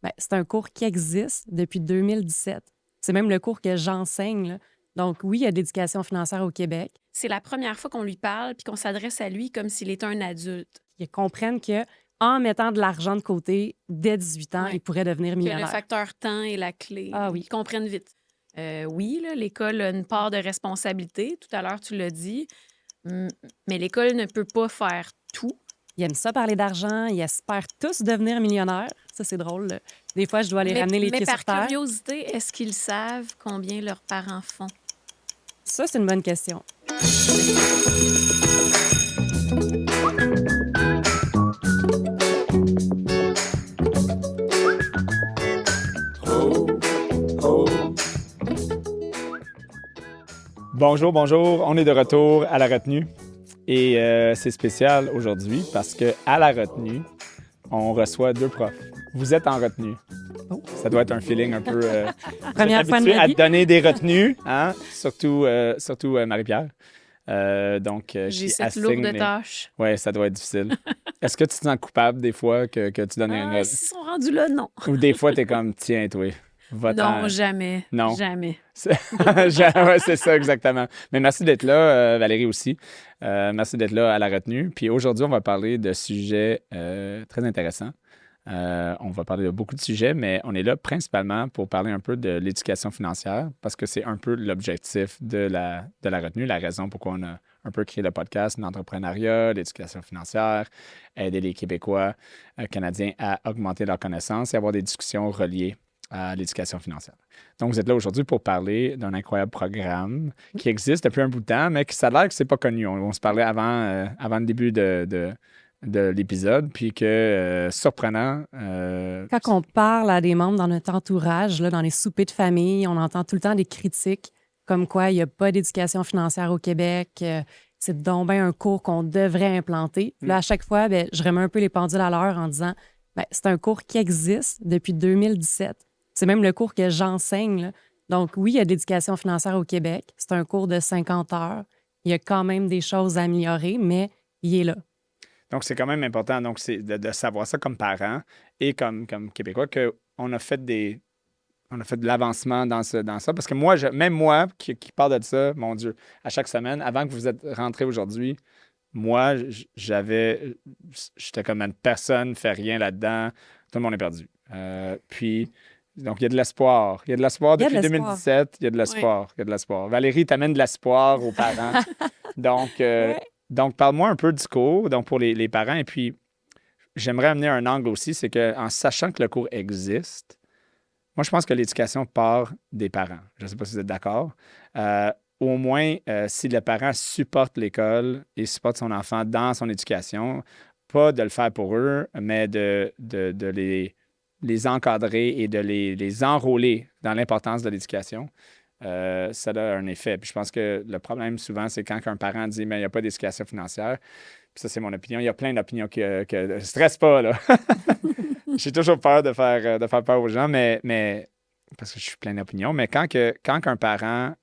Bien, c'est un cours qui existe depuis 2017. C'est même le cours que j'enseigne, là. Donc, oui, il y a de l'éducation financière au Québec. C'est la première fois qu'on lui parle puis qu'on s'adresse à lui comme s'il était un adulte. Ils comprennent que en mettant de l'argent de côté dès 18 ans, Ouais. ils pourraient devenir Que le millionnaires. facteur temps est la clé. Ah oui. Ils comprennent vite. Oui, là, l'école a une part de responsabilité. Tout à l'heure, tu l'as dit. Mais l'école ne peut pas faire tout. Ils aiment ça parler d'argent, ils espèrent tous devenir millionnaires. Ça, c'est drôle, là. Des fois, je dois les ramener les pieds sur par terre. curiosité, est-ce qu'ils savent combien leurs parents font? Ça, c'est une bonne question. Bonjour, bonjour. On est de retour à la retenue. Et c'est spécial aujourd'hui parce qu'à la retenue, on reçoit deux profs. Vous êtes en retenue. Oh. Ça doit être un feeling un peu... Première fois de ma à vie. donner des retenues, hein? Surtout Marie-Pierre. J'ai cette lourde tâche. Oui, ça doit être difficile. Est-ce que tu te sens coupable des fois que tu donnes une... S'ils sont rendus là, non. Ou des fois, tu es comme, tiens, toi, va-t'en. Non, jamais. Non. Jamais. Ouais, c'est ça, exactement. Mais merci d'être là, Valérie aussi. Merci d'être là à la retenue. Puis aujourd'hui, on va parler de sujets très intéressants. On va parler de beaucoup de sujets, mais on est là principalement pour parler un peu de l'éducation financière parce que c'est un peu l'objectif de la retenue, la raison pourquoi on a un peu créé le podcast, l'entrepreneuriat, l'éducation financière, aider les Québécois, Canadiens à augmenter leurs connaissances et avoir des discussions reliées à l'éducation financière. Donc, vous êtes là aujourd'hui pour parler d'un incroyable programme qui existe depuis un bout de temps, mais qui ça a l'air que c'est pas connu. On se parlait avant le début de l'épisode, puis que, surprenant... Quand on parle à des membres dans notre entourage, là, dans les soupers de famille, on entend tout le temps des critiques comme quoi il n'y a pas d'éducation financière au Québec, c'est donc bien un cours qu'on devrait implanter. Puis là, à chaque fois, bien, je remets un peu les pendules à l'heure en disant bien, c'est un cours qui existe depuis 2017. C'est même le cours que j'enseigne, là. Donc, oui, il y a de l'éducation financière au Québec. C'est un cours de 50 heures. Il y a quand même des choses à améliorer, mais il est là. Donc, c'est quand même important donc, c'est de savoir ça comme parents et comme Québécois qu'on a fait de l'avancement dans ça. Parce que moi, même moi qui parle de ça, mon Dieu, à chaque semaine, avant que vous êtes rentrés aujourd'hui, moi, j'étais comme une personne, ne fait rien là-dedans, tout le monde est perdu. Puis, donc, il y a de l'espoir. Il y a de l'espoir depuis 2017. Il y a de l'espoir. Oui. Il y a de l'espoir. Valérie, t'amènes de l'espoir aux parents. Donc, donc, parle-moi un peu du cours, donc pour les parents. Et puis, j'aimerais amener un angle aussi, c'est qu'en sachant que le cours existe, moi, je pense que l'éducation part des parents. Je ne sais pas si vous êtes d'accord. Au moins, si le parent supporte l'école et supporte son enfant dans son éducation, pas de le faire pour eux, mais de les encadrer et de les enrôler dans l'importance de l'éducation, ça a un effet. Puis je pense que le problème, souvent, c'est quand un parent dit « mais il n'y a pas d'éducation financière », puis ça, c'est mon opinion. Il y a plein d'opinions que ne stresse pas, là. J'ai toujours peur de faire peur aux gens, mais parce que je suis plein d'opinions. Mais quand un parent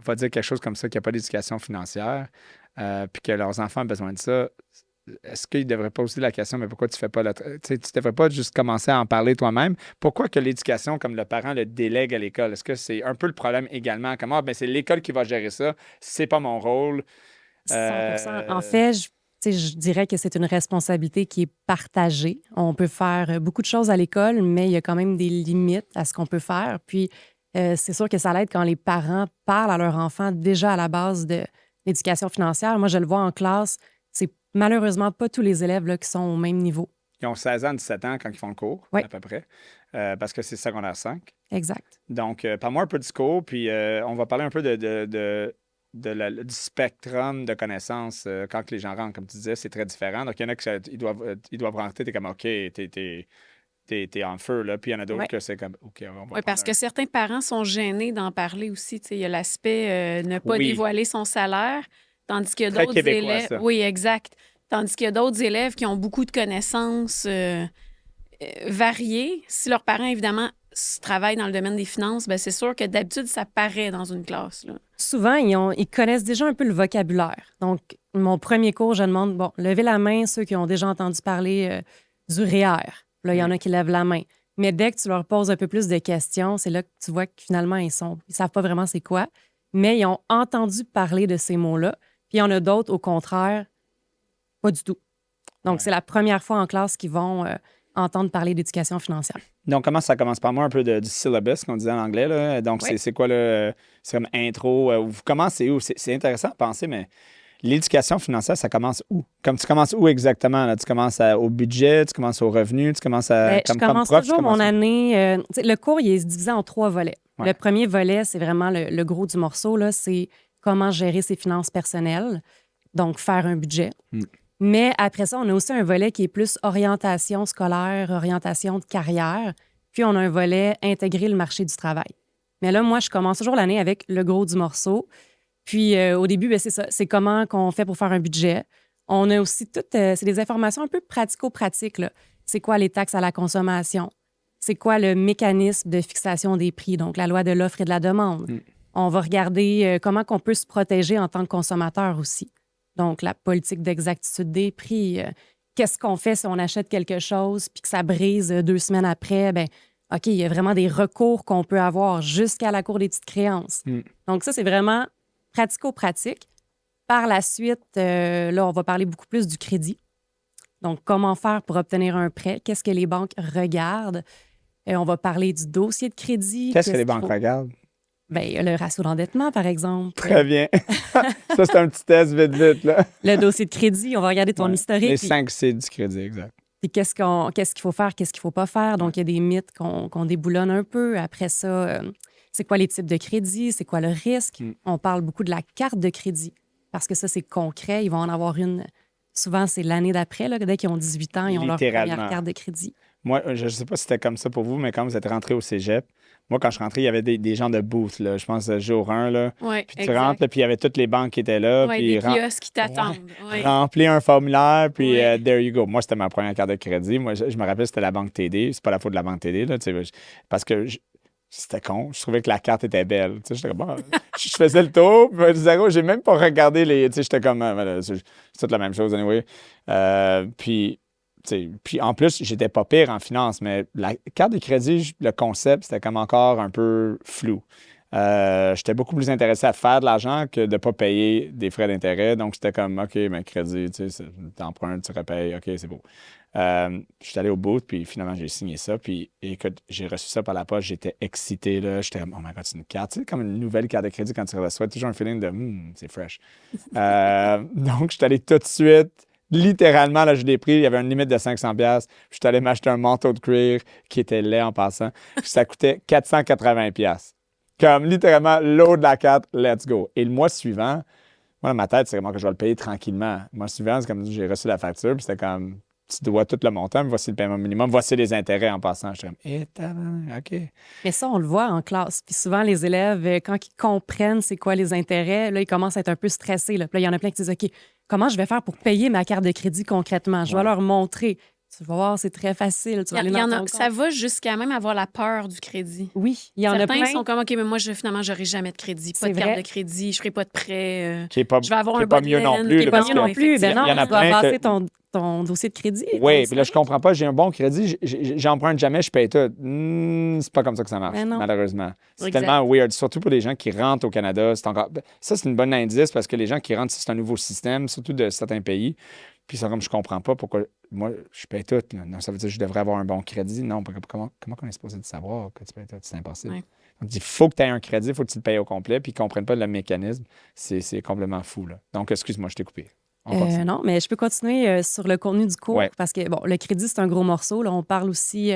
va dire quelque chose comme ça, qu'il n'y a pas d'éducation financière, puis que leurs enfants ont besoin de ça, est-ce qu'ils ne devraient pas poser la question, mais pourquoi tu fais pas tu ne devrais pas juste commencer à en parler toi-même? Pourquoi que l'éducation, comme le parent, le délègue à l'école? Est-ce que c'est un peu le problème également? Comment, c'est l'école qui va gérer ça, c'est pas mon rôle. 100%. En fait, je dirais que c'est une responsabilité qui est partagée. On peut faire beaucoup de choses à l'école, mais il y a quand même des limites à ce qu'on peut faire. Puis, c'est sûr que ça l'aide quand les parents parlent à leur enfant déjà à la base de l'éducation financière. Moi, je le vois en classe, c'est malheureusement pas tous les élèves là, qui sont au même niveau. Ils ont 16 ans, 17 ans quand ils font le cours, oui. À peu près, parce que c'est secondaire 5. Exact. Donc, parle-moi un peu du cours, puis on va parler un peu du spectrum de connaissances quand les gens rentrent. Comme tu disais, c'est très différent. Donc, il y en a qui doivent rentrer, t'es comme, OK, t'es en feu, là. Puis il y en a d'autres que c'est comme, OK, on va parce que certains parents sont gênés d'en parler aussi. Il y a l'aspect ne pas dévoiler son salaire, tandis qu'il y a très d'autres québécois, élèves... ça. Oui, exact. Tandis qu'il y a d'autres élèves qui ont beaucoup de connaisses variées. Si leurs parents, évidemment, travaillent dans le domaine des finances, bien, c'est sûr que d'habitude, ça paraît dans une classe, là. Souvent, ils connaissent déjà un peu le vocabulaire. Donc, mon premier cours, je demande, bon, levez la main ceux qui ont déjà entendu parler du REER. Là, il y en a qui lèvent la main. Mais dès que tu leur poses un peu plus de questions, c'est là que tu vois que finalement, ils savent pas vraiment c'est quoi, mais ils ont entendu parler de ces mots-là. Puis il y en a d'autres, au contraire, pas du tout. Donc, c'est la première fois en classe qu'ils vont entendre parler d'éducation financière. Donc, comment ça commence? Par moi un peu du syllabus qu'on disait en anglais. Là. Donc, c'est quoi le. C'est comme intro. Vous commencez où? C'est intéressant à penser, mais l'éducation financière, ça commence où? Comme tu commences où exactement? Là? Tu commences au budget, tu commences au revenu, tu commences à. Je commence toujours mon année. Le cours, il est divisé en 3 volets. Ouais. Le premier volet, c'est vraiment le gros du morceau. Là, c'est comment gérer ses finances personnelles. Donc, faire un budget. Mais après ça, on a aussi un volet qui est plus orientation scolaire, orientation de carrière. Puis, on a un volet intégrer le marché du travail. Mais là, moi, je commence toujours l'année avec le gros du morceau. Puis, au début, c'est ça. C'est comment qu'on fait pour faire un budget. On a aussi c'est des informations un peu pratico-pratiques. Là. C'est quoi les taxes à la consommation? C'est quoi le mécanisme de fixation des prix? Donc, la loi de l'offre et de la demande. On va regarder comment qu'on peut se protéger en tant que consommateur aussi. Donc, la politique d'exactitude des prix. Qu'est-ce qu'on fait si on achète quelque chose puis que ça brise 2 semaines après? Bien, OK, il y a vraiment des recours qu'on peut avoir jusqu'à la Cour des petites créances. Donc, ça, c'est vraiment pratico-pratique. Par la suite, là, on va parler beaucoup plus du crédit. Donc, comment faire pour obtenir un prêt? Qu'est-ce que les banques regardent? On va parler du dossier de crédit. Qu'est-ce que les banques regardent? Bien, le ratio d'endettement, par exemple. Très bien. Ça, c'est un petit test vite, là. Le dossier de crédit, on va regarder ton historique. Les 5 C du crédit, exact. Puis qu'est-ce qu'il faut faire, qu'est-ce qu'il ne faut pas faire. Donc, il y a des mythes qu'on déboulonne un peu. Après ça, c'est quoi les types de crédit? C'est quoi le risque? On parle beaucoup de la carte de crédit parce que ça, c'est concret. Ils vont en avoir une. Souvent, c'est l'année d'après. Là, dès qu'ils ont 18 ans, ils ont leur première carte de crédit. Moi, je ne sais pas si c'était comme ça pour vous, mais quand vous êtes rentré au cégep, moi, quand je suis rentré, il y avait des gens de booth, là, je pense, jour 1. Là. Oui, puis tu rentres, là, puis il y avait toutes les banques qui étaient là. Oui, puis des kiosques qui t'attendent. Remplis un formulaire, puis there you go. Moi, c'était ma première carte de crédit. Moi, je me rappelle, c'était la banque TD. C'est pas la faute de la banque TD, là, parce que c'était con. Je trouvais que la carte était belle. J'étais comme, bon, je faisais le tour, puis zéro, j'ai même pas regardé les. J'étais comme, c'est toute la même chose, anyway. Puis en plus, j'étais pas pire en finance, mais la carte de crédit, le concept, c'était comme encore un peu flou. J'étais beaucoup plus intéressé à faire de l'argent que de ne pas payer des frais d'intérêt. Donc, c'était comme, OK, mais crédit, tu t'empruntes, tu repayes, OK, c'est beau. Je suis allé au bout, puis finalement, j'ai signé ça. Puis, écoute, j'ai reçu ça par la poste, j'étais excité, là. J'étais comme, oh my God, c'est une carte. Tu sais, comme une nouvelle carte de crédit quand tu reçois, toujours un feeling de, c'est fresh. Donc, je suis allé tout de suite. Littéralement, là, je l'ai pris. Il y avait une limite de 500$. Je suis allé m'acheter un manteau de cuir qui était laid en passant. Ça coûtait 480$. Comme littéralement, l'eau de la carte, let's go. Et le mois suivant, moi, dans ma tête, c'est vraiment que je vais le payer tranquillement. Le mois suivant, c'est comme j'ai reçu la facture, puis c'était comme, tu dois tout le montant, mais voici le paiement minimum, voici les intérêts en passant. J'étais comme, OK. Mais ça, on le voit en classe. Puis souvent, les élèves, quand ils comprennent c'est quoi les intérêts, là, ils commencent à être un peu stressés. Là. Puis là, il y en a plein qui disent, OK, comment je vais faire pour payer ma carte de crédit concrètement? Je vais leur montrer. Tu vas voir, c'est très facile. Tu vas aller dans ton compte. Ça va jusqu'à même avoir la peur du crédit. Oui, il y en a plein. Certains sont comme, OK, mais moi, finalement, j'aurai jamais de crédit. Pas de carte de crédit, je ferai pas de prêt. Je vais avoir un pas mieux non plus. Qui n'est pas mieux non plus. Ben non, il y en a tu dois plein passer ton dossier de crédit. Oui, puis là, je comprends pas. J'ai un bon crédit, j'emprunte jamais, je paye tout. C'est pas comme ça que ça marche, malheureusement. C'est tellement weird, surtout pour les gens qui rentrent au Canada. Ça, c'est une bonne indice parce que les gens qui rentrent, c'est un nouveau système, surtout de certains pays. Puis c'est comme, je comprends pas pourquoi moi, je paye tout. Là. Non, ça veut dire que je devrais avoir un bon crédit. Non, comment on est supposé de savoir que tu payes tout? C'est impossible. Ouais. Donc, il faut que tu aies un crédit, il faut que tu le payes au complet, puis qu'ils ne comprennent pas le mécanisme. C'est complètement fou. Là. Donc, excuse-moi, je t'ai coupé. Non, mais je peux continuer sur le contenu du cours parce que, bon, le crédit, c'est un gros morceau. Là, on parle aussi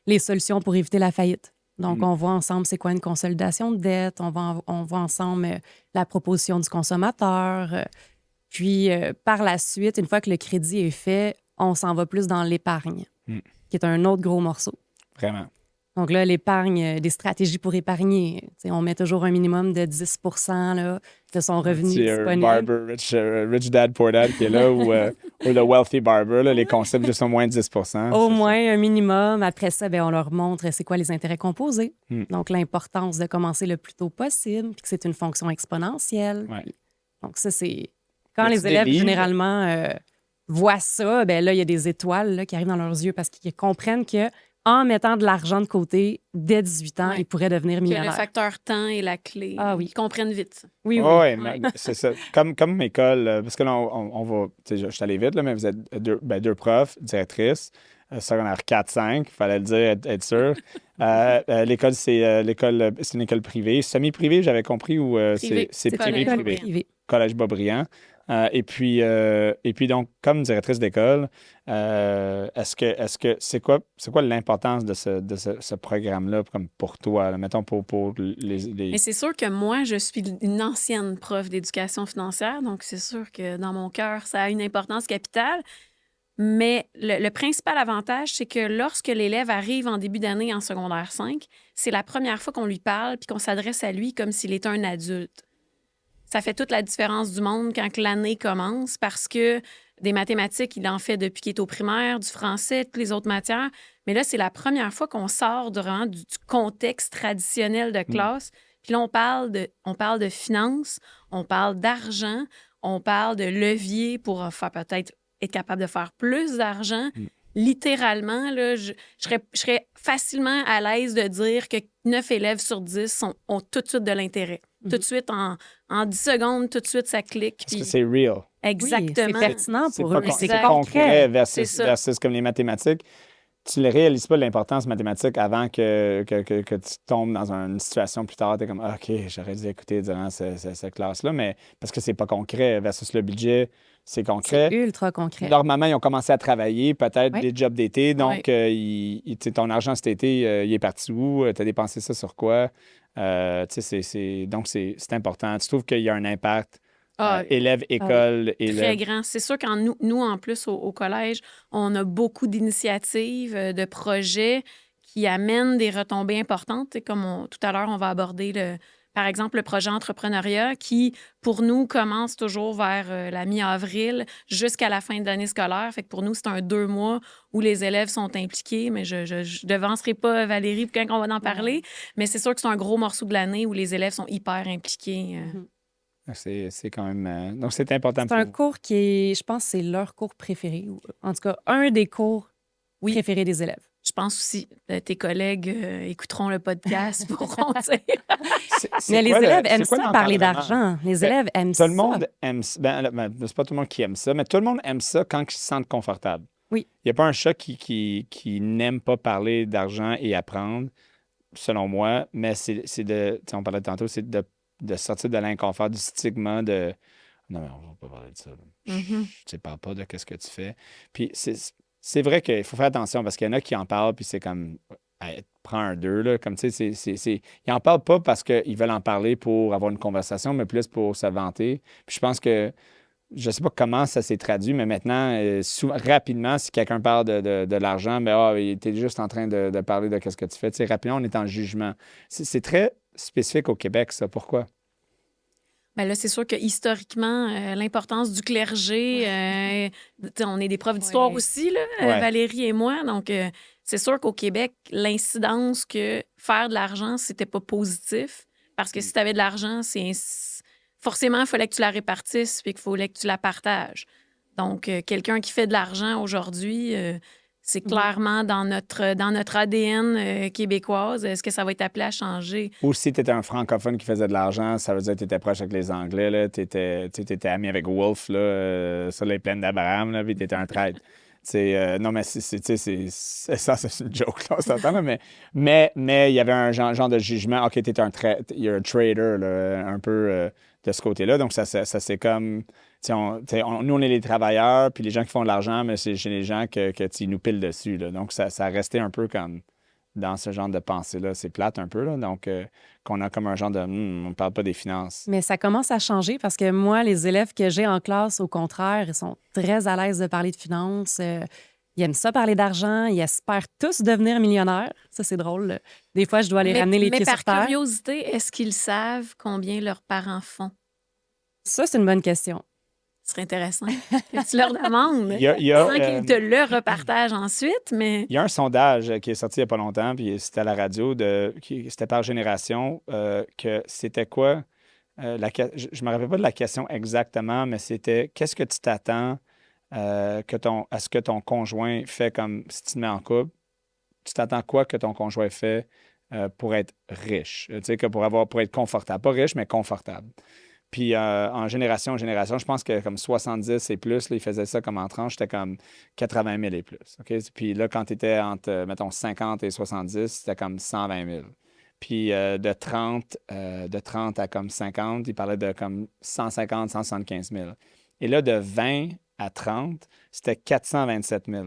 les solutions pour éviter la faillite. Donc, on voit ensemble c'est quoi une consolidation de dette. On voit ensemble la proposition du consommateur. Puis, par la suite, une fois que le crédit est fait, on s'en va plus dans l'épargne, qui est un autre gros morceau. Vraiment. Donc là, l'épargne, des stratégies pour épargner. T'sais, on met toujours un minimum de 10 là, de son revenu disponible. Barber, rich Dad, Poor Dad qui est là, ou le Wealthy Barber, là, les concepts juste au moins 10 Au moins un minimum. Après ça, on leur montre c'est quoi les intérêts composés. Donc, l'importance de commencer le plus tôt possible, puis que c'est une fonction exponentielle. Ouais. Donc, ça, c'est... Quand les élèves, généralement, voient ça, ben là, il y a des étoiles là, qui arrivent dans leurs yeux parce qu'ils comprennent que en mettant de l'argent de côté dès 18 ans, Ouais. ils pourraient devenir Que le millionnaires. facteur temps est la clé. Ah oui. Ils comprennent vite ça. Oui, oui. Oui, Ouais. c'est ça. Comme école, parce que là, on va. Tu sais, je suis allé vite, là, mais vous êtes deux profs, directrices, secondaire 4-5, il fallait le dire, être sûr. L'école, c'est une école privée. Semi-privée, j'avais compris, ou Privé. c'est C'est privé, collège privé. Privé. Collège Boisbriand. Et puis, donc, comme directrice d'école, est-ce que c'est quoi l'importance de ce programme-là comme pour toi, là, mettons pour les... Mais c'est sûr que moi, je suis une ancienne prof d'éducation financière, donc c'est sûr que dans mon cœur, ça a une importance capitale. Mais le principal avantage, c'est que lorsque l'élève arrive en début d'année en secondaire 5, c'est la première fois qu'on lui parle puis qu'on s'adresse à lui comme s'il était un adulte. Ça fait toute la différence du monde quand l'année commence parce que des mathématiques, il en fait depuis qu'il est au primaire, du français, toutes les autres matières. Mais là, c'est la première fois qu'on sort vraiment du contexte traditionnel de classe. Puis là, on parle de finances, on parle d'argent, on parle de levier pour faire peut-être être capable de faire plus d'argent. Littéralement, là, je serais facilement à l'aise de dire que 9 élèves sur 10 ont tout de suite de l'intérêt. Tout de suite, en 10 secondes, tout de suite, ça clique. Parce Puis... que c'est real. Exactement. Oui, c'est pertinent C'est pour pas eux. c'est Exact. concret C'est ça. versus comme les mathématiques. Tu ne réalises pas l'importance mathématique avant que tu tombes dans une situation plus tard. Tu es comme, OK, j'aurais dû écouter durant cette classe-là, mais parce que c'est pas concret versus le budget, c'est concret. C'est ultra concret. Normalement, ils ont commencé à travailler, peut-être Oui. des jobs d'été. Donc, ton argent cet été, il est parti où? Tu as dépensé ça sur quoi? Donc, c'est important. Tu trouves qu'il y a un impact élève, école, Très élève. grand. C'est sûr qu'en nous, en plus, au collège, on a beaucoup d'initiatives, de projets qui amènent des retombées importantes. Et comme tout à l'heure, on va aborder, par exemple, le projet entrepreneuriat qui, pour nous, commence toujours vers la mi-avril jusqu'à la fin de l'année scolaire. Fait que pour nous, c'est un 2 mois où les élèves sont impliqués, mais je ne devancerai pas Valérie quand on va en parler. Mais c'est sûr que c'est un gros morceau de l'année où les élèves sont hyper impliqués. C'est quand même. Donc, c'est important C'est pour un vous. cours qui est, je pense, c'est leur cours préféré. Ou, en tout cas, un des cours Oui. préférés des élèves. Je pense aussi tes collègues écouteront le podcast pourront dire. Mais les élèves aiment ça, parler d'argent. Les élèves aiment Tout ça. le monde aime ça. C'est pas tout le monde qui aime ça, mais tout le monde aime ça quand ils se sentent confortables. Oui. Il n'y a pas un chat qui n'aime pas parler d'argent et apprendre, selon moi, mais c'est de. On parlait tantôt, c'est de sortir de l'inconfort, du stigma de. Non, mais on ne va pas parler de ça. Je ne sais pas de qu'est-ce que tu fais. Puis c'est vrai qu'il faut faire attention parce qu'il y en a qui en parlent, puis c'est comme. Hey, prends un 2, là. Comme tu sais, ils n'en parlent pas parce qu'ils veulent en parler pour avoir une conversation, mais plus pour se vanter. Puis je pense que. Je ne sais pas comment ça s'est traduit, mais maintenant, rapidement, si quelqu'un parle de l'argent, ben, tu es juste en train de parler de ce que tu fais. Tu sais, rapidement, on est en jugement. C'est très spécifique au Québec, ça. Pourquoi? Bien là, c'est sûr que historiquement, l'importance du clergé, on est des profs d'histoire aussi, là, Valérie et moi. Donc, c'est sûr qu'au Québec, l'incidence que faire de l'argent, c'était pas positif. Parce que si tu avais de l'argent, forcément, il fallait que tu la répartisses puis qu'il fallait que tu la partages. Donc, quelqu'un qui fait de l'argent aujourd'hui, c'est clairement dans notre ADN québécoise. Est-ce que ça va être appelé à changer? Ou si tu étais un francophone qui faisait de l'argent, ça veut dire que tu étais proche avec les Anglais, tu étais ami avec Wolfe là, sur les plaines d'Abraham, puis tu étais un traître. Non, mais ça, c'est une joke, là, on s'entend, là, mais il y avait un genre de jugement. OK, t'es un trader, là, un peu de ce côté-là. Donc, ça c'est comme. Nous, on est les travailleurs, puis les gens qui font de l'argent, mais c'est chez les gens que tu nous piles dessus. Là. Donc, ça restait un peu comme dans ce genre de pensée-là. C'est plate un peu, là. Donc, qu'on a comme un genre de on ne parle pas des finances. Mais ça commence à changer parce que moi, les élèves que j'ai en classe, au contraire, ils sont très à l'aise de parler de finances. Ils aiment ça parler d'argent. Ils espèrent tous devenir millionnaires. Ça, c'est drôle. Des fois, je dois les ramener les pieds sur terre. Mais par curiosité, est-ce qu'ils savent combien leurs parents font? Ça, c'est une bonne question. Ce serait intéressant que tu leur demandes. Il y a, sans qu'ils te le repartagent ensuite, mais... Il y a un sondage qui est sorti il n'y a pas longtemps, puis c'était à la radio, c'était par génération, que c'était quoi? Je ne me rappelle pas de la question exactement, mais c'était qu'est-ce que tu t'attends à ce que ton conjoint fait comme si tu te mets en couple, tu t'attends quoi que ton conjoint fait pour être riche, tu sais, pour être confortable. Pas riche, mais confortable. Puis en génération, je pense que comme 70 et plus, là, ils faisaient ça comme en tranche, c'était comme 80 000 et plus. OK? Puis là, quand tu étais entre, mettons, 50 et 70, c'était comme 120 000. Puis de 30 à comme 50, ils parlaient de comme 150, 175 000. Et là, de 20 à 30, c'était 427 000.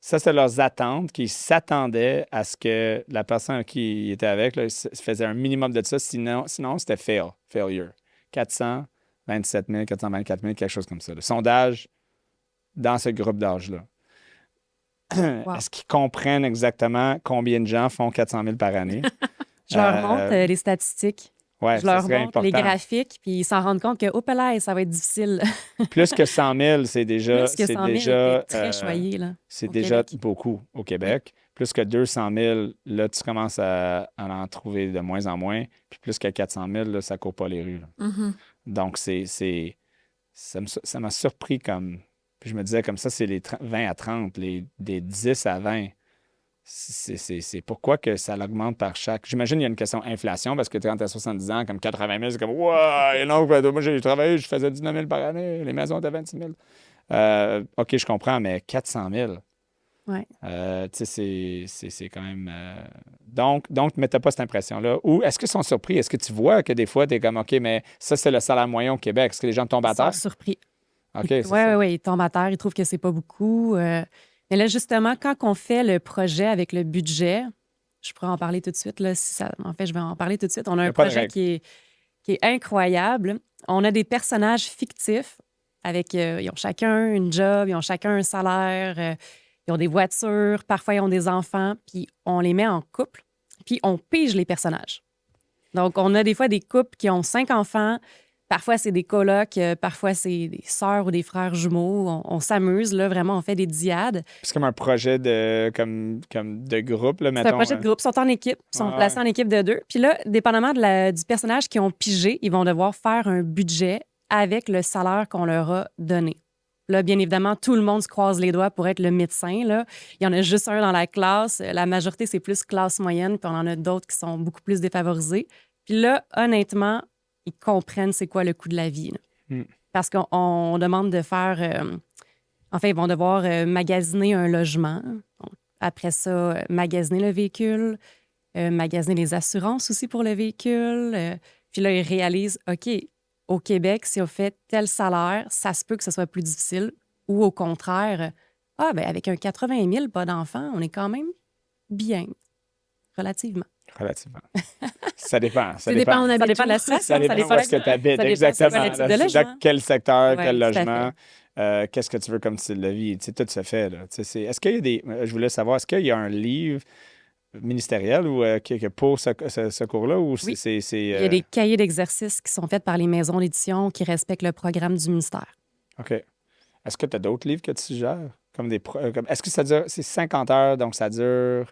Ça, c'est leurs attentes, qui s'attendaient à ce que la personne qui était avec là, faisait un minimum de ça. Sinon c'était failure. 427 000, 424 000, quelque chose comme ça. Le sondage dans ce groupe d'âge-là. Wow. Est-ce qu'ils comprennent exactement combien de gens font 400 000 par année? Je leur montre les statistiques. Ouais, Je leur ça serait montre les important. graphiques, puis ils s'en rendent compte que, oh, là, ça va être difficile. Plus que 100 000, c'est déjà... Plus que 100 000, déjà, t'es très choyé, là. c'est au déjà Québec. beaucoup au Québec. Plus que 200 000, là, tu commences à en trouver de moins en moins. Puis plus que 400 000, là, ça ne court pas les rues. Là. Mhm. Donc, ça m'a surpris comme... Puis je me disais, comme ça, c'est les 20 à 30, des 10 à 20. C'est pourquoi que ça l'augmente par chaque... J'imagine qu'il y a une question inflation, parce que quand tu as 70 ans, comme 80 000, c'est comme « Wow! Et non, moi, j'ai travaillé, je faisais 19 000 par année, les maisons étaient 26 000. OK, je comprends, mais 400 000... Ouais. Tu sais, c'est quand même... Donc, mais tu n'as pas cette impression-là. Ou est-ce qu'ils sont surpris? Est-ce que tu vois que des fois, tu es comme, OK, mais ça, c'est le salaire moyen au Québec. Est-ce que les gens tombent à Ils sont terre? surpris. OK, c'est Oui, ça. ils tombent à terre, ils trouvent que c'est pas beaucoup. Mais là, justement, quand on fait le projet avec le budget, je pourrais en parler tout de suite. Là, en fait, je vais en parler tout de suite. On a Y a un pas de projet règle. qui est incroyable. On a des personnages fictifs avec... ils ont chacun une job, ils ont chacun un salaire, ils ont des voitures, parfois ils ont des enfants, puis on les met en couple, puis on pige les personnages. Donc, on a des fois des couples qui ont 5 enfants. Parfois, c'est des colocs, parfois, c'est des sœurs ou des frères jumeaux. On s'amuse, là, vraiment, on fait des diades. C'est comme un projet comme de groupe, là, C'est mettons. un projet de groupe, ils sont en équipe, ils sont Ouais. placés en équipe de 2. Puis là, dépendamment du personnage qu'ils ont pigé, ils vont devoir faire un budget avec le salaire qu'on leur a donné. Là, bien évidemment, tout le monde se croise les doigts pour être le médecin. Là. Il y en a juste un dans la classe. La majorité, c'est plus classe moyenne, puis on en a d'autres qui sont beaucoup plus défavorisés. Puis là, honnêtement, ils comprennent c'est quoi le coût de la vie. Mm. Parce qu'on demande de faire... en fait, ils vont devoir magasiner un logement. Donc, après ça, magasiner le véhicule, magasiner les assurances aussi pour le véhicule. Puis là, ils réalisent, OK, au Québec, si on fait tel salaire, ça se peut que ce soit plus difficile. Ou au contraire, avec un 80 000, pas d'enfants, on est quand même bien, relativement. Relativement. Ça dépend. Ça dépend, on Ça habite dépend de la où. situation. Ça dépend où est-ce que tu habites. Ça dépend Exactement. c'est quoi le type de Là, logement. dans quel secteur, Ouais, quel tout à logement, qu'est-ce que tu veux comme style de vie. Tu sais, tout se fait. Là. Tu sais, est-ce qu'il y a des... Je voulais savoir, est-ce qu'il y a un livre ministériel ou pour ce cours-là? Ou Oui. c'est, Il y a des cahiers d'exercices qui sont faits par les maisons d'édition qui respectent le programme du ministère. OK. Est-ce que tu as d'autres livres que tu suggères? Est-ce que ça dure... C'est 50 heures, donc ça dure...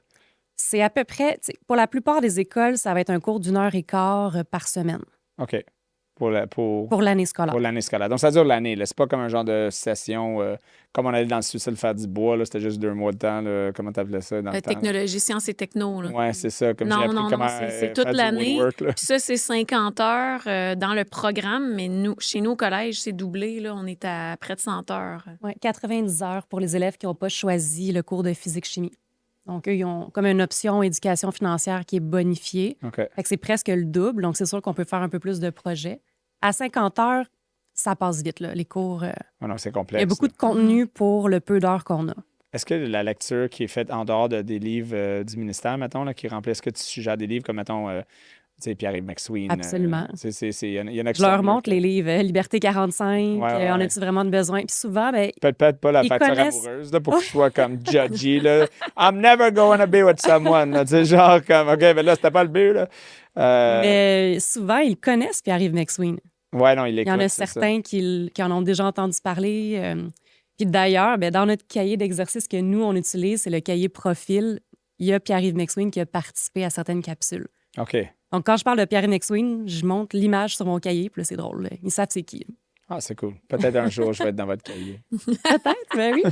C'est à peu près, pour la plupart des écoles, ça va être un cours d'1h15 par semaine OK. Pour l'année scolaire. pour l'année scolaire. Donc, ça dure l'année. Là. C'est pas comme un genre de session, comme on allait dans le Sud faire du bois. Là, c'était juste 2 mois de temps. Là. Comment tu appelais ça dans le temps? Technologie, sciences et techno. Là. Oui, c'est ça. Comme j'ai Non, appris non, comment c'est toute faire du l'année. woodwork, là. Puis ça, c'est 50 heures dans le programme, mais chez nous, au collège, c'est doublé. Là, on est à près de 100 heures. Ouais, 90 heures pour les élèves qui n'ont pas choisi le cours de physique-chimie. Donc, eux, ils ont comme une option éducation financière qui est bonifiée. OK. Fait que c'est presque le double. Donc, c'est sûr qu'on peut faire un peu plus de projets. À 50 heures, ça passe vite, là, les cours. Oh non, c'est Il complexe. y a beaucoup de contenu pour le peu d'heures qu'on a. Est-ce que la lecture qui est faite en dehors des livres du ministère, mettons, là, qui remplit, est-ce que tu suggères des livres comme, mettons, tu sais, Pierre-Yves McSween? Absolument. Il y en a qui Je leur sont montre mieux les livres Liberté 45, Ouais. en as-tu vraiment de besoin? Puis souvent, Peut-être pas la Ils facture connaissent- amoureuse là, pour que je sois comme judgy. Là. I'm never going to be with someone. là. Tu sais, genre comme, OK, mais là, c'était pas le but. Là. mais souvent, ils connaissent Pierre-Yves McSween. Ouais, non, il Il y en a l'écoute, c'est ça. certains qui en ont déjà entendu parler. Puis d'ailleurs, dans notre cahier d'exercice que nous, on utilise, c'est le cahier profil. Il y a Pierre-Yves McSween qui a participé à certaines capsules. OK. Donc, quand je parle de Pierre-Yves McSween, je montre l'image sur mon cahier, puis là, c'est drôle. Là. Ils savent c'est qui. Ah, c'est cool. Peut-être un jour, je vais être dans votre cahier. Peut-être, ben oui.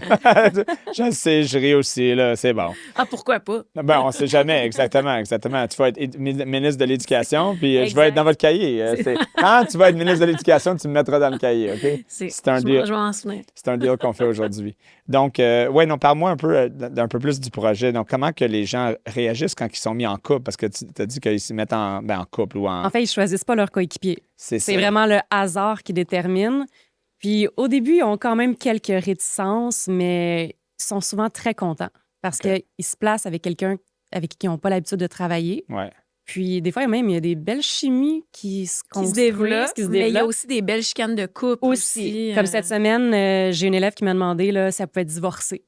Je le sais, je ris aussi, là, c'est bon. Ah, pourquoi pas? Ben, on ne sait jamais, exactement. Tu vas être ministre de l'Éducation, puis je vais être Exact. dans votre cahier. Quand tu vas être ministre de l'Éducation, tu me mettras dans le cahier, OK? C'est un deal. Je vais m'en souvenir. C'est un deal qu'on fait aujourd'hui. Donc, non, parle-moi un peu d'un peu plus du projet. Donc, comment que les gens réagissent quand ils sont mis en couple? Parce que tu as dit qu'ils se mettent en couple ou en... En fait, ils choisissent pas leur coéquipier. C'est C'est ça. vraiment le hasard qui détermine. Puis au début, ils ont quand même quelques réticences, mais ils sont souvent très contents parce OK. qu'ils se placent avec quelqu'un avec qui ils n'ont pas l'habitude de travailler. Ouais. Puis des fois, il y a des belles chimies qui se Qui se construisent, développent, qui se mais il y a développent. aussi des belles chicanes de couple aussi. Comme cette semaine, j'ai une élève qui m'a demandé là, si elle pouvait divorcer.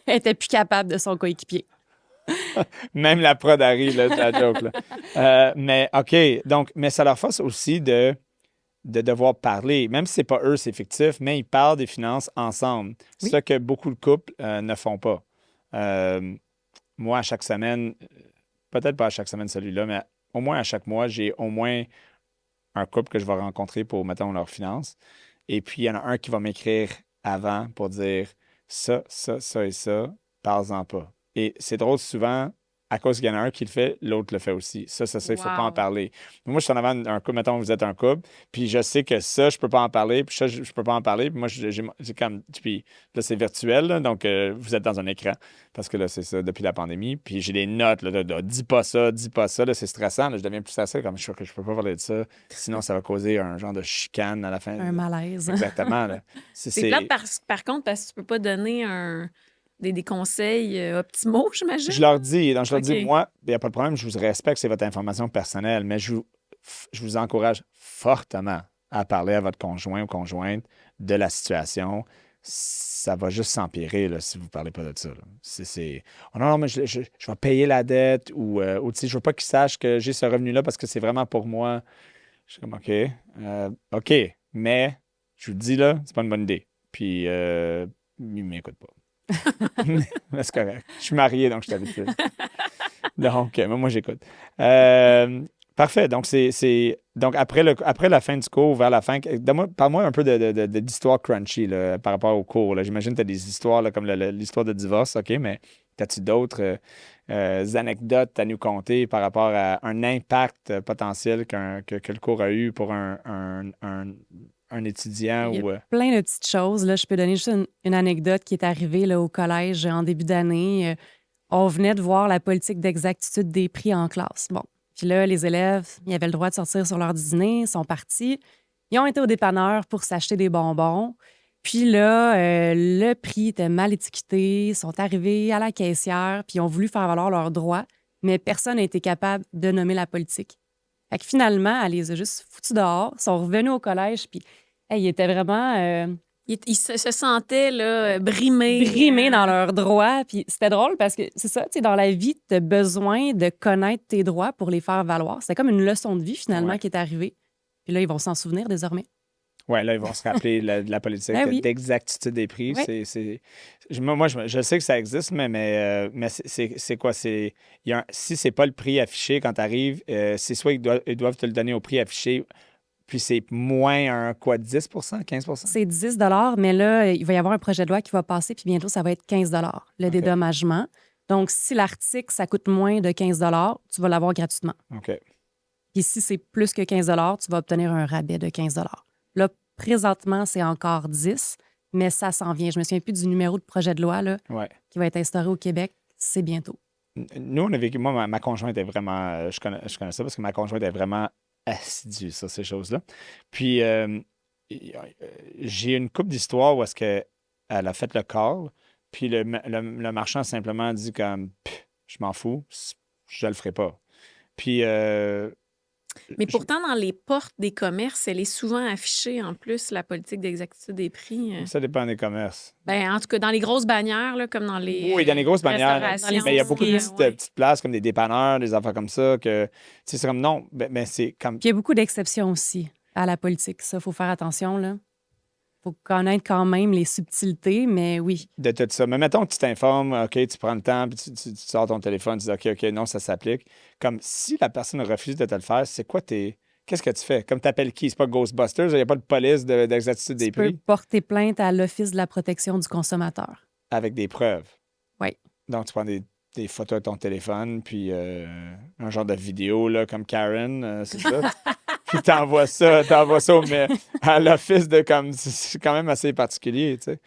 Elle était plus capable de son coéquipier. Même la prod arrive, là, c'est la joke, là. Mais OK, donc, mais ça leur force aussi de devoir parler. Même si c'est pas eux, c'est fictif, mais ils parlent des finances ensemble. Oui. Ce que beaucoup de couples ne font pas. Moi, à chaque semaine, peut-être pas à chaque semaine celui-là, mais au moins à chaque mois, j'ai au moins un couple que je vais rencontrer pour, mettons, leurs finances. Et puis, il y en a un qui va m'écrire avant pour dire ça et ça, parle-en pas. Et c'est drôle, souvent, à cause qu'il y en a un qui le fait, l'autre le fait aussi. Ça, il ne faut pas en Wow. parler. Moi, je suis en avant d'un couple, mettons, vous êtes un couple, puis je sais que ça, je peux pas en parler, puis ça, je peux pas en parler, puis moi, j'ai comme, puis là, c'est virtuel, là, donc vous êtes dans un écran, parce que là, c'est ça, depuis la pandémie, puis j'ai des notes, là, dis pas ça, là, c'est stressant, là, je deviens plus stressé, comme je suis sûr que je peux pas parler de ça, sinon ça va causer un genre de chicane à la fin. Un malaise. Exactement, là. C'est plate par contre parce que tu peux pas donner des conseils optimaux, j'imagine. Je leur dis, donc je leur OK. dis, moi, il n'y a pas de problème, je vous respecte, c'est votre information personnelle, mais je vous encourage fortement à parler à votre conjoint ou conjointe de la situation. Ça va juste s'empirer là, si vous ne parlez pas de ça. Là. Oh non, mais je vais payer la dette ou tu sais, je ne veux pas qu'ils sachent que j'ai ce revenu-là parce que c'est vraiment pour moi. Je suis comme, OK, mais je vous le dis, là, c'est pas une bonne idée. Puis, il ne m'écoute pas. Mais c'est correct. Je suis marié, donc je suis habitué. Donc, moi, j'écoute. Parfait. Donc, donc après la fin du cours, vers la fin, parle-moi un peu d'histoire crunchy là, par rapport au cours. Là. J'imagine que tu as des histoires là, comme l'histoire de divorce, OK, mais as-tu d'autres anecdotes à nous conter par rapport à un impact potentiel que le cours a eu pour un étudiant? Il y a ou plein de petites choses. Là. Je peux donner juste une anecdote qui est arrivée là, au collège en début d'année. On venait de voir la politique d'exactitude des prix en classe. Bon. Puis là, les élèves, ils avaient le droit de sortir sur leur dîner, ils sont partis. Ils ont été au dépanneur pour s'acheter des bonbons. Puis là, le prix était mal étiqueté. Ils sont arrivés à la caissière, puis ils ont voulu faire valoir leurs droits, mais personne n'a été capable de nommer la politique. Fait que finalement, elle les a juste foutus dehors. Ils sont revenus au collège, puis ils étaient vraiment Ils se sentaient là, brimés. brimés dans leurs droits. Puis c'était drôle parce que c'est ça, tu sais, dans la vie, tu as besoin de connaître tes droits pour les faire valoir. C'est comme une leçon de vie, finalement, Ouais. qui est arrivée. Puis là, ils vont s'en souvenir désormais. Oui, là, ils vont se rappeler de la politique Ben oui. d'exactitude des prix. Ouais. Moi, je sais que ça existe, mais c'est quoi? Si c'est pas le prix affiché quand tu arrives, c'est soit ils doivent te le donner au prix affiché, puis c'est moins 10 15 C'est 10 mais là, il va y avoir un projet de loi qui va passer, puis bientôt, ça va être 15 le OK. dédommagement. Donc, si l'article, ça coûte moins de 15 tu vas l'avoir gratuitement. OK. Puis si c'est plus que 15 tu vas obtenir un rabais de 15 Là, présentement, c'est encore 10 mais ça s'en vient. Je me souviens plus du numéro de projet de loi là, Ouais. qui va être instauré au Québec. C'est bientôt. Nous, on a vécu. Moi, ma conjointe est vraiment. Je connais ça parce que ma conjointe est vraiment assidue sur ces choses-là. Puis, j'ai une couple d'histoires où est-ce qu'elle a fait le call, puis le marchand a simplement dit comme, je m'en fous, je le ferai pas. Puis, Mais pourtant, dans les portes des commerces, elle est souvent affichée en plus, la politique d'exactitude des prix. ça dépend des commerces. Ben, en tout cas, dans les grosses bannières, là, comme dans les. Oui, dans les grosses bannières. restaurations, Mais il y a beaucoup de ouais. petites places comme des dépanneurs, des affaires comme ça, que, tu sais, c'est comme non, mais c'est comme. Puis il y a beaucoup d'exceptions aussi à la politique. Ça, il faut faire attention. Il faut connaître quand même les subtilités, mais oui. De tout ça. Mais mettons que tu t'informes, OK, tu prends le temps, puis tu sors ton téléphone, tu dis OK, non, ça s'applique. Comme si la personne refuse de te le faire, qu'est-ce qu'est-ce que tu fais? Comme t'appelles qui? C'est pas Ghostbusters, il n'y a pas de police d'exactitude des Tu peux prix porter plainte à l'Office de la protection du consommateur. avec des preuves. Oui. Donc, tu prends des photos de ton téléphone, puis un genre de vidéo, là, comme Karen, c'est ça? Puis t'envoies ça à l'office de comme... C'est quand même assez particulier, tu sais.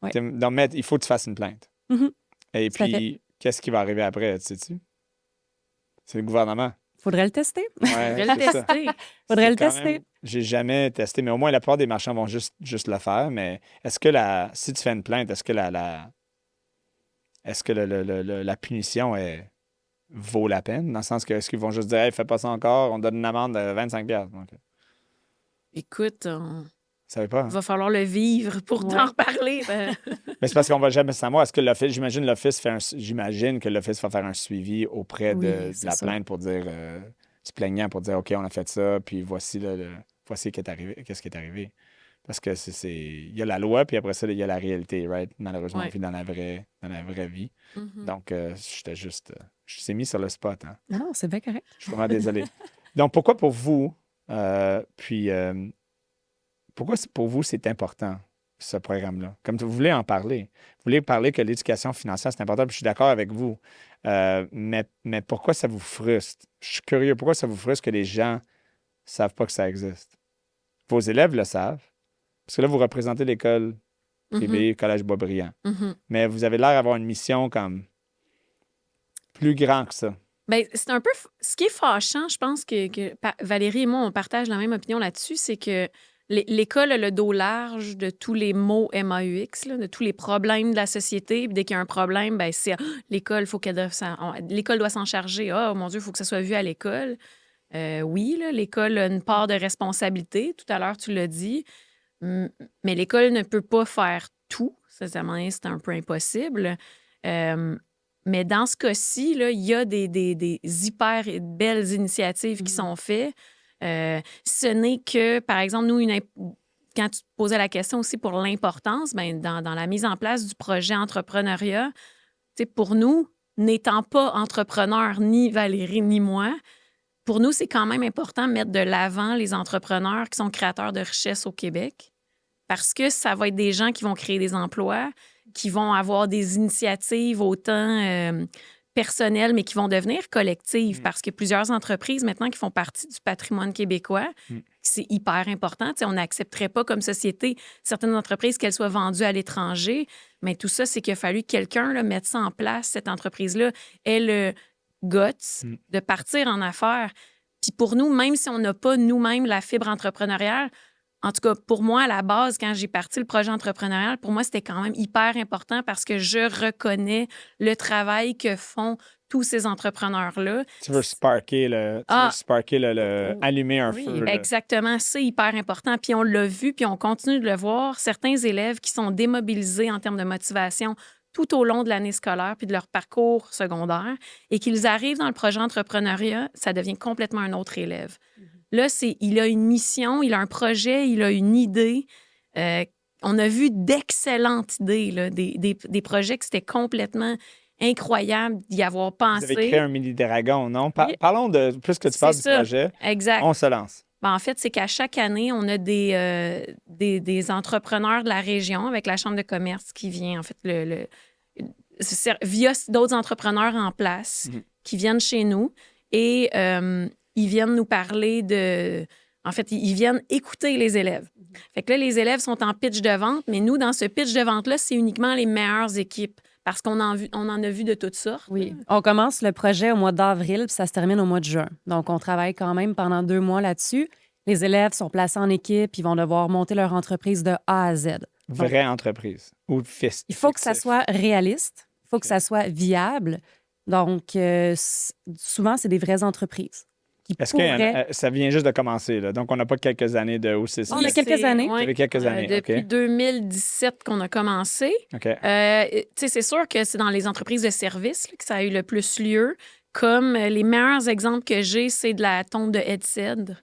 Oui. Donc, mais il faut que tu fasses une plainte. Mhm. Et Tout à puis, qu'est-ce qui va arriver après, tu sais-tu? C'est le gouvernement. Faudrait le tester. Ouais, Faudrait le c'est ça. tester. Faudrait le C'est quand tester. même- J'ai jamais testé, mais au moins la plupart des marchands vont juste le faire. Mais est-ce que si tu fais une plainte, est-ce que la punition vaut la peine? Dans le sens que est-ce qu'ils vont juste dire hey, fais pas ça encore, on donne une amende de 25$. Donc, Écoute, ça veut pas. Hein? va falloir le vivre pour Ouais. t'en reparler. Mais c'est parce qu'on va jamais savoir. Est-ce que l'office, j'imagine que l'office va faire un suivi auprès Oui, de c'est la ça. plainte pour dire du plaignant pour dire OK, on a fait ça, puis voici voici qu'est-ce qui est arrivé. Parce que il y a la loi, puis après ça, il y a la réalité, right? Malheureusement, Ouais. on vit dans la vraie vie. Mhm. Donc, j'étais juste. Je t'ai mis sur le spot, hein? Non, c'est bien correct. Je suis vraiment désolé. Donc, pourquoi pour vous, pourquoi pour vous c'est important, ce programme-là? Comme vous voulez en parler. Vous voulez parler que l'éducation financière, c'est important, puis je suis d'accord avec vous. Mais pourquoi ça vous frustre? Je suis curieux. Pourquoi ça vous frustre que les gens ne savent pas que ça existe? Vos élèves le savent. Parce que là, vous représentez l'école privée, Collège Boisbriand. Mhm. Mais vous avez l'air d'avoir une mission comme plus grand que ça. Ben, c'est un peu. Ce qui est fâchant, je pense que Valérie et moi, on partage la même opinion là-dessus, c'est que l'école a le dos large de tous les mots MAUX, là, de tous les problèmes de la société. Puis dès qu'il y a un problème, ben, c'est l'école, l'école doit s'en charger. Oh mon Dieu, il faut que ça soit vu à l'école. Oui, là, l'école a une part de responsabilité. Tout à l'heure, tu l'as dit. Mais l'école ne peut pas faire tout. Ça, c'est un peu impossible. Mais dans ce cas-ci, là, il y a des hyper belles initiatives qui sont faites. Ce n'est que, par exemple, nous, quand tu te posais la question aussi pour l'importance, ben, dans la mise en place du projet entrepreneuriat, pour nous, n'étant pas entrepreneurs, ni Valérie, ni moi, pour nous, c'est quand même important de mettre de l'avant les entrepreneurs qui sont créateurs de richesse au Québec parce que ça va être des gens qui vont créer des emplois, qui vont avoir des initiatives autant personnelles, mais qui vont devenir collectives parce que plusieurs entreprises maintenant qui font partie du patrimoine québécois, c'est hyper important. T'sais, on n'accepterait pas comme société certaines entreprises qu'elles soient vendues à l'étranger, mais tout ça, c'est qu'il a fallu que quelqu'un là, mette ça en place, cette entreprise-là, ait le guts de partir en affaires. Puis pour nous, même si on n'a pas nous-mêmes la fibre entrepreneuriale, en tout cas, pour moi, à la base, quand j'ai parti le projet entrepreneurial, pour moi, c'était quand même hyper important parce que je reconnais le travail que font tous ces entrepreneurs-là. Tu veux sparker allumer un feu. Là. Exactement, c'est hyper important. Puis on l'a vu, puis on continue de le voir. Certains élèves qui sont démobilisés en termes de motivation tout au long de l'année scolaire puis de leur parcours secondaire et qu'ils arrivent dans le projet entrepreneuriat, ça devient complètement un autre élève. Là, il a une mission, il a un projet, il a une idée. On a vu d'excellentes idées, là, des projets que c'était complètement incroyable d'y avoir pensé. Vous avez créé un mini-dragon, non? Parlons de, plus que tu parles du projet, exact. On se lance. Ben, en fait, c'est qu'à chaque année, on a des entrepreneurs de la région avec la Chambre de commerce qui vient, en fait, via d'autres entrepreneurs en place qui viennent chez nous et ils viennent nous parler de... En fait, ils viennent écouter les élèves. Fait que là, les élèves sont en pitch de vente, mais nous, dans ce pitch de vente-là, c'est uniquement les meilleures équipes parce qu'on en a vu de toutes sortes. Oui. On commence le projet au mois d'avril, puis ça se termine au mois de juin. Donc, on travaille quand même pendant 2 mois là-dessus. Les élèves sont placés en équipe, ils vont devoir monter leur entreprise de A à Z. Vraie entreprise. Ou Il faut que ça soit réaliste, il faut que ça soit viable. Donc, souvent, c'est des vraies entreprises. Est-ce que ça vient juste de commencer? Là? Donc, on n'a pas quelques années de où c'est ça? On a quelques années. Vous avez quelques années, depuis OK. 2017 qu'on a commencé. OK. C'est sûr que c'est dans les entreprises de services là, que ça a eu le plus lieu. Comme les meilleurs exemples que j'ai, c'est de la tonte de Edsed.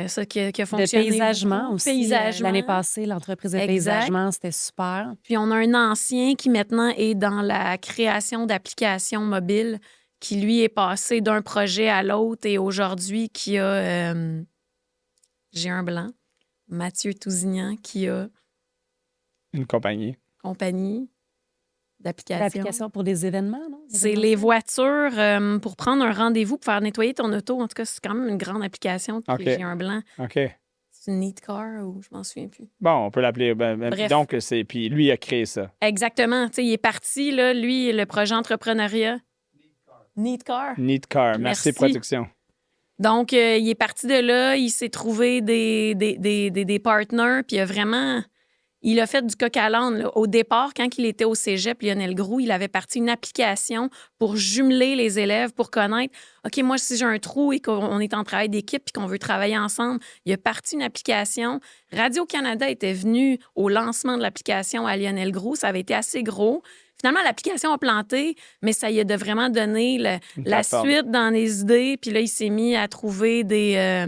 Ça qui a fonctionné. De paysagement aussi. Paysagement. L'année passée, l'entreprise de paysagement, c'était super. Puis on a un ancien qui maintenant est dans la création d'applications mobiles qui, lui, est passé d'un projet à l'autre et aujourd'hui qui a j'ai un blanc, Mathieu Tousignan, qui a Une compagnie. compagnie d'applications. L'application pour des événements, non? C'est les voitures pour prendre un rendez-vous, pour faire nettoyer ton auto. En tout cas, c'est quand même une grande application. OK. J'ai un blanc. OK. C'est une Neat Car ou je m'en souviens plus. Bon, on peut l'appeler. Bref. Donc, puis lui a créé ça. Exactement. Tu sais, il est parti, là, lui, le projet entrepreneuriat. Neat Car. Neat Car. Merci, Merci. production. Donc, il est parti de là, il s'est trouvé des partners, puis il a fait du coq à l'âne. Là. Au départ, quand il était au cégep, Lionel Groux, il avait parti une application pour jumeler les élèves, pour connaître, OK, moi, si j'ai un trou et qu'on est en travail d'équipe puis qu'on veut travailler ensemble, il a parti une application. Radio-Canada était venu au lancement de l'application à Lionel Groux. Ça avait été assez gros. Finalement, l'application a planté, mais ça lui a vraiment donné la plateforme. suite dans les idées. Puis là, il s'est mis à trouver des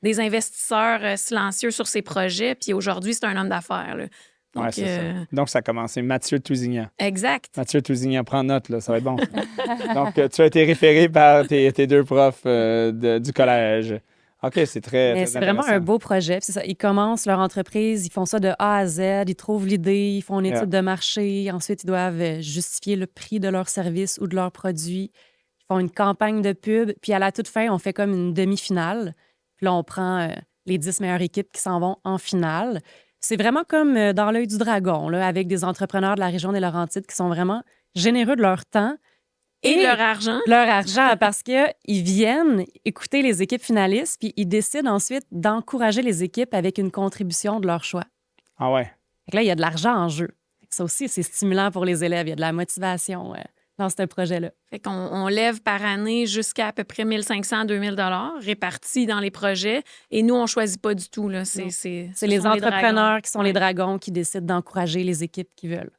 investisseurs silencieux sur ses projets. Puis aujourd'hui, c'est un homme d'affaires. Là. Donc, Ouais, c'est ça. Donc, ça a commencé. Mathieu Tousignan. Exact. Mathieu Tousignan, prends note, là, ça va être bon. Donc, tu as été référé par tes deux profs du collège. OK, c'est très, Mais très c'est vraiment intéressant. un beau projet. Puis c'est ça, ils commencent leur entreprise, ils font ça de A à Z, ils trouvent l'idée, ils font une étude de marché, ensuite ils doivent justifier le prix de leur service ou de leurs produits. Ils font une campagne de pub, puis à la toute fin, on fait comme une demi-finale. Puis là, on prend les 10 meilleures équipes qui s'en vont en finale. C'est vraiment comme dans l'œil du dragon, là, avec des entrepreneurs de la région des Laurentides qui sont vraiment généreux de leur temps. Et leur argent. Leur argent, parce qu'ils viennent écouter les équipes finalistes, puis ils décident ensuite d'encourager les équipes avec une contribution de leur choix. Ah ouais. Fait que là, il y a de l'argent en jeu. Ça aussi, c'est stimulant pour les élèves. Il y a de la motivation dans ce projet-là. Fait qu'on lève par année jusqu'à à peu près 1 500 à 2 000 répartis dans les projets. Et nous, on ne choisit pas du tout. Là. C'est les entrepreneurs qui sont les dragons qui décident d'encourager les équipes qui veulent.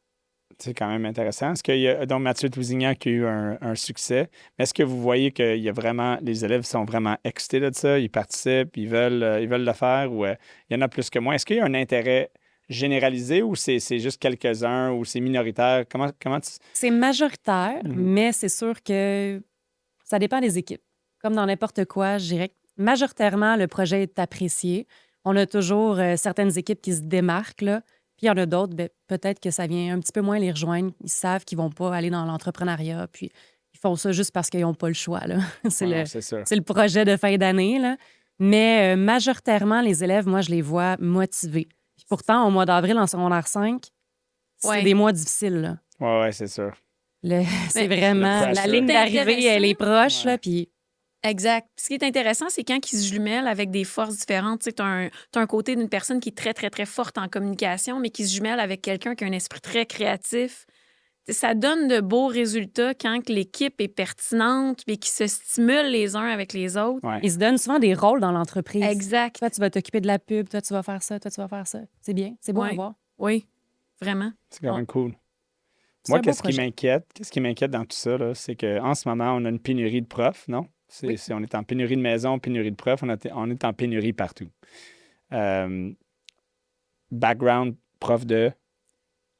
C'est quand même intéressant. Est-ce qu'il y a donc Mathieu Tousignan qui a eu un succès? Mais est-ce que vous voyez qu'il y a vraiment, les élèves sont vraiment excités de ça? Ils participent, ils veulent le faire ou il y en a plus que moins? Est-ce qu'il y a un intérêt généralisé ou c'est juste quelques-uns ou c'est minoritaire? Comment C'est majoritaire, mais c'est sûr que ça dépend des équipes. Comme dans n'importe quoi, je dirais que majoritairement, le projet est apprécié. On a toujours certaines équipes qui se démarquent, là. Puis il y en a d'autres, peut-être que ça vient un petit peu moins les rejoindre. Ils savent qu'ils ne vont pas aller dans l'entrepreneuriat, puis ils font ça juste parce qu'ils n'ont pas le choix, là. C'est le projet de fin d'année, là. Mais majoritairement, les élèves, moi, je les vois motivés. Puis pourtant, au mois d'avril, en secondaire 5, c'est des mois difficiles, là. Oui, c'est sûr. C'est vraiment... La ligne d'arrivée, elle est proche, là, puis... Exact. Ce qui est intéressant, c'est quand ils se jumellent avec des forces différentes. Tu as un côté d'une personne qui est très, très, très forte en communication, mais qui se jumelle avec quelqu'un qui a un esprit très créatif. Ça donne de beaux résultats quand l'équipe est pertinente et qui se stimulent les uns avec les autres. Ouais. Ils se donnent souvent des rôles dans l'entreprise. Exact. Toi, tu vas t'occuper de la pub. Toi, tu vas faire ça. Toi, tu vas faire ça. C'est bien. C'est beau à voir. Oui, vraiment. C'est quand même cool. Moi, qu'est-ce qui m'inquiète dans tout ça, là, c'est qu'en ce moment, on a une pénurie de profs, non? On est en pénurie de maisons, pénurie de profs, on est en pénurie partout. Background, prof de...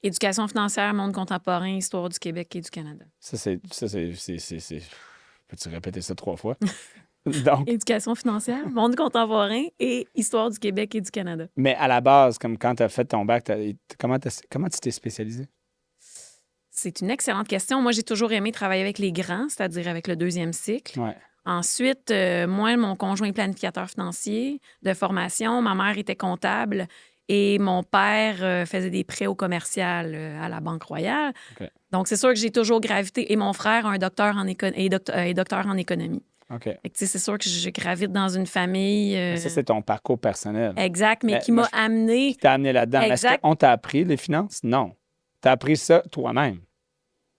Éducation financière, monde contemporain, histoire du Québec et du Canada. Ça, c'est... Peux-tu répéter ça 3 fois? Donc... Éducation financière, monde contemporain et histoire du Québec et du Canada. Mais à la base, comme quand tu as fait ton bac, comment tu t'es spécialisé? C'est une excellente question. Moi, j'ai toujours aimé travailler avec les grands, c'est-à-dire avec le 2e cycle. Ouais. Ensuite, moi, mon conjoint est planificateur financier de formation. Ma mère était comptable et mon père faisait des prêts au commercial à la Banque Royale. Okay. Donc, c'est sûr que j'ai toujours gravité. Et mon frère a un docteur docteur en économie. OK. Fait que, c'est sûr que je gravite dans une famille... Ça, c'est ton parcours personnel. Exact, mais qui m'a amené... Qui t'a amené là-dedans. Est-ce qu'on t'a appris les finances? Non. Tu as appris ça toi-même.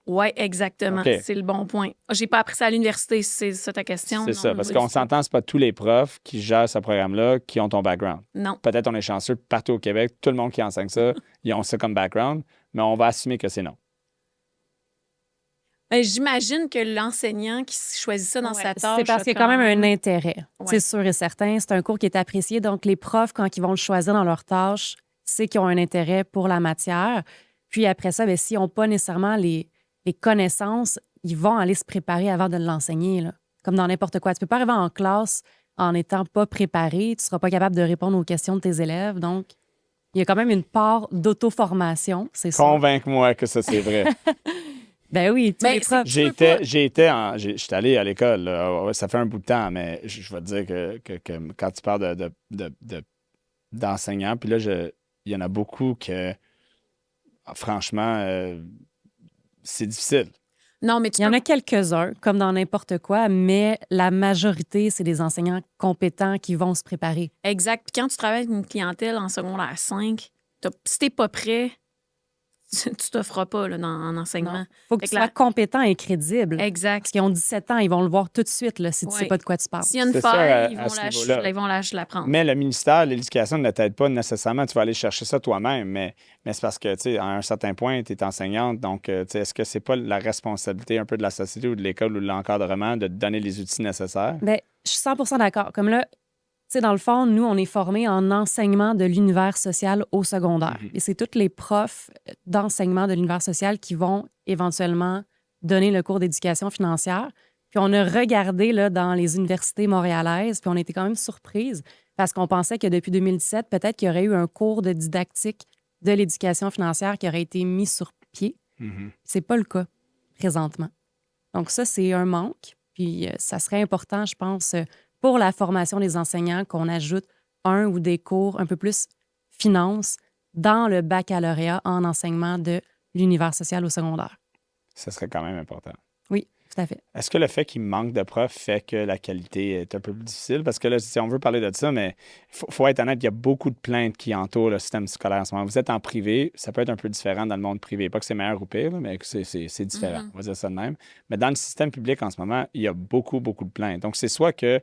Oui, exactement. Okay. C'est le bon point. J'ai pas appris ça à l'université, c'est ça ta question? C'est ça, parce qu'on s'entend, c'est pas tous les profs qui gèrent ce programme-là qui ont ton background. Non. Peut-être on est chanceux partout au Québec, tout le monde qui enseigne ça, ils ont ça comme background, mais on va assumer que c'est non. J'imagine que l'enseignant qui choisit ça dans sa tâche... C'est parce qu'il y a quand même un intérêt. Ouais. C'est sûr et certain. C'est un cours qui est apprécié. Donc, les profs, quand ils vont le choisir dans leur tâche, c'est qu'ils ont un intérêt pour la matière. Puis après ça, s'ils n'ont pas nécessairement les connaissances, ils vont aller se préparer avant de l'enseigner, là. Comme dans n'importe quoi. Tu peux pas arriver en classe en n'étant pas préparé, tu ne seras pas capable de répondre aux questions de tes élèves. Donc, il y a quand même une part d'auto-formation, c'est sûr. Convainc-moi que ça, c'est vrai. Ben oui, tous les profs. J'étais allé à l'école, là. Ouais, ça fait un bout de temps, mais je vais te dire que quand tu parles d'enseignants, puis là, il y en a beaucoup que, franchement, c'est difficile. Non, mais Il y en a quelques-uns, comme dans n'importe quoi, mais la majorité, c'est des enseignants compétents qui vont se préparer. Exact. Puis quand tu travailles avec une clientèle en secondaire 5, si t'es pas prêt, tu t'offres pas là, en enseignement. Il faut que tu sois compétent et crédible. Exact. Parce qu'ils ont 17 ans, ils vont le voir tout de suite là, si tu sais pas de quoi tu parles. S'il y a une C'est faille, ça, ils vont la prendre. Mais le ministère de l'Éducation ne t'aide pas nécessairement. Tu vas aller chercher ça toi-même, mais c'est parce que, tu sais, à un certain point, tu es enseignante. Donc, tu sais, est-ce que c'est pas la responsabilité un peu de la société ou de l'école ou de l'encadrement de te donner les outils nécessaires? Bien, je suis 100% d'accord. Comme là, tu sais, dans le fond, nous, on est formés en enseignement de l'univers social au secondaire. Et c'est tous les profs d'enseignement de l'univers social qui vont éventuellement donner le cours d'éducation financière. Puis on a regardé là, dans les universités montréalaises, puis on était quand même surprise parce qu'on pensait que depuis 2017, peut-être qu'il y aurait eu un cours de didactique de l'éducation financière qui aurait été mis sur pied. C'est pas le cas présentement. Donc ça, c'est un manque. Puis ça serait important, je pense, pour la formation des enseignants, qu'on ajoute un ou des cours un peu plus finance dans le baccalauréat en enseignement de l'univers social au secondaire. Ça serait quand même important. Oui, tout à fait. Est-ce que le fait qu'il manque de profs fait que la qualité est un peu plus difficile? Parce que là, si on veut parler de ça, mais il faut être honnête, il y a beaucoup de plaintes qui entourent le système scolaire en ce moment. Vous êtes en privé, ça peut être un peu différent dans le monde privé. Pas que c'est meilleur ou pire, là, mais que c'est différent. On va dire ça de même. Mais dans le système public en ce moment, il y a beaucoup, beaucoup de plaintes. Donc, c'est soit que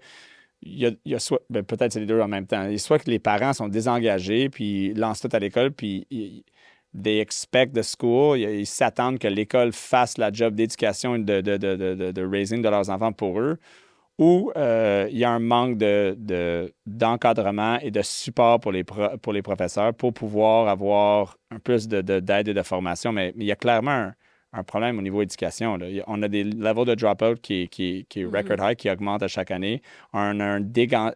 il y a soit, ben, peut-être c'est les deux en même temps. Soit que les parents sont désengagés, puis lancent tout à l'école, puis they expect the school, ils s'attendent que l'école fasse la job d'éducation et de raising de leurs enfants pour eux, ou il y a un manque d'encadrement et de support pour les professeurs pour pouvoir avoir un plus d'aide et de formation. Mais il y a clairement un problème au niveau éducation. Là. On a des levels de dropout qui est record high, qui augmentent à chaque année. On a un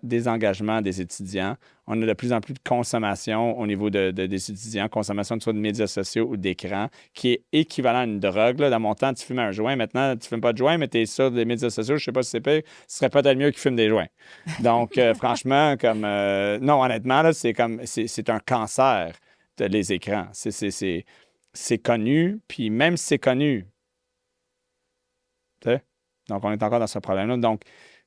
désengagement des étudiants. On a de plus en plus de consommation au niveau des étudiants, consommation soit de médias sociaux ou d'écran, qui est équivalent à une drogue. Là. Dans mon temps, tu fumais un joint. Maintenant, tu ne fumes pas de joint, mais tu es sur des médias sociaux. Je ne sais pas si c'est pire. Ce serait peut-être mieux qu'ils fument des joints. Donc, franchement, non, honnêtement, là, c'est un cancer, les écrans. C'est connu, puis même si c'est connu, tu sais, donc on est encore dans ce problème-là. Donc,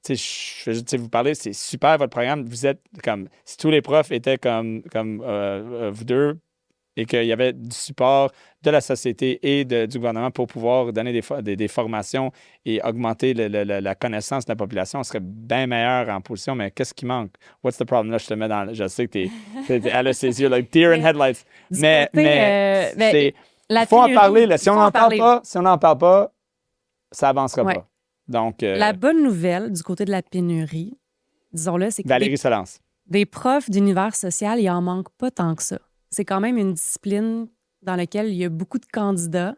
tu sais, je veux juste vous parler, c'est super votre programme. Vous êtes comme, si tous les profs étaient comme vous deux et qu'il y avait du support de la société et du gouvernement pour pouvoir donner des formations et augmenter la connaissance de la population, on serait bien meilleur en position. Mais qu'est-ce qui manque? What's the problem? Là, je te mets dans... Je sais que elle a ses yeux, like deer in headlights. Mais il faut en parler. Là. Si on n'en parle pas, ça avancera pas. Donc, la bonne nouvelle du côté de la pénurie, disons-le, c'est que Valérie Solance. Des profs d'univers social, il en manque pas tant que ça. C'est quand même une discipline dans laquelle il y a beaucoup de candidats.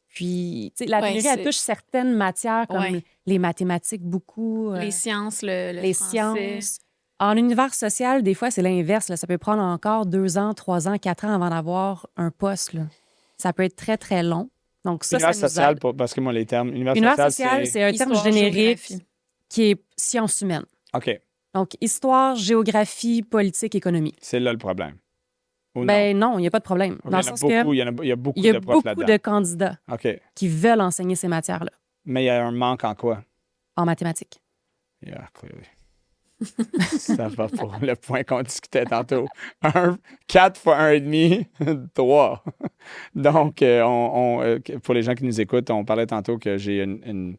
Puis, tu sais, la pénurie, elle touche certaines matières comme les mathématiques, beaucoup. Les sciences, le les français. sciences. En univers social, des fois, c'est l'inverse. Là. Ça peut prendre encore 2 ans, 3 ans, 4 ans avant d'avoir un poste. Là. Ça peut être très, très long. Donc, ça, univers social, parce que moi, les termes... Univers social, c'est un terme générique qui est sciences humaines. OK. Donc, histoire, géographie, politique, économie. C'est là le problème. Ben non, il n'y a pas de problème. Dans le sens que il y a beaucoup de profs là-dedans. de candidats qui veulent enseigner ces matières-là. Mais il y a un manque en quoi? En mathématiques. Yeah, clearly. Ça va pour le point qu'on discutait tantôt. 4 fois 1,5, 3. Donc, pour les gens qui nous écoutent, on parlait tantôt que j'ai une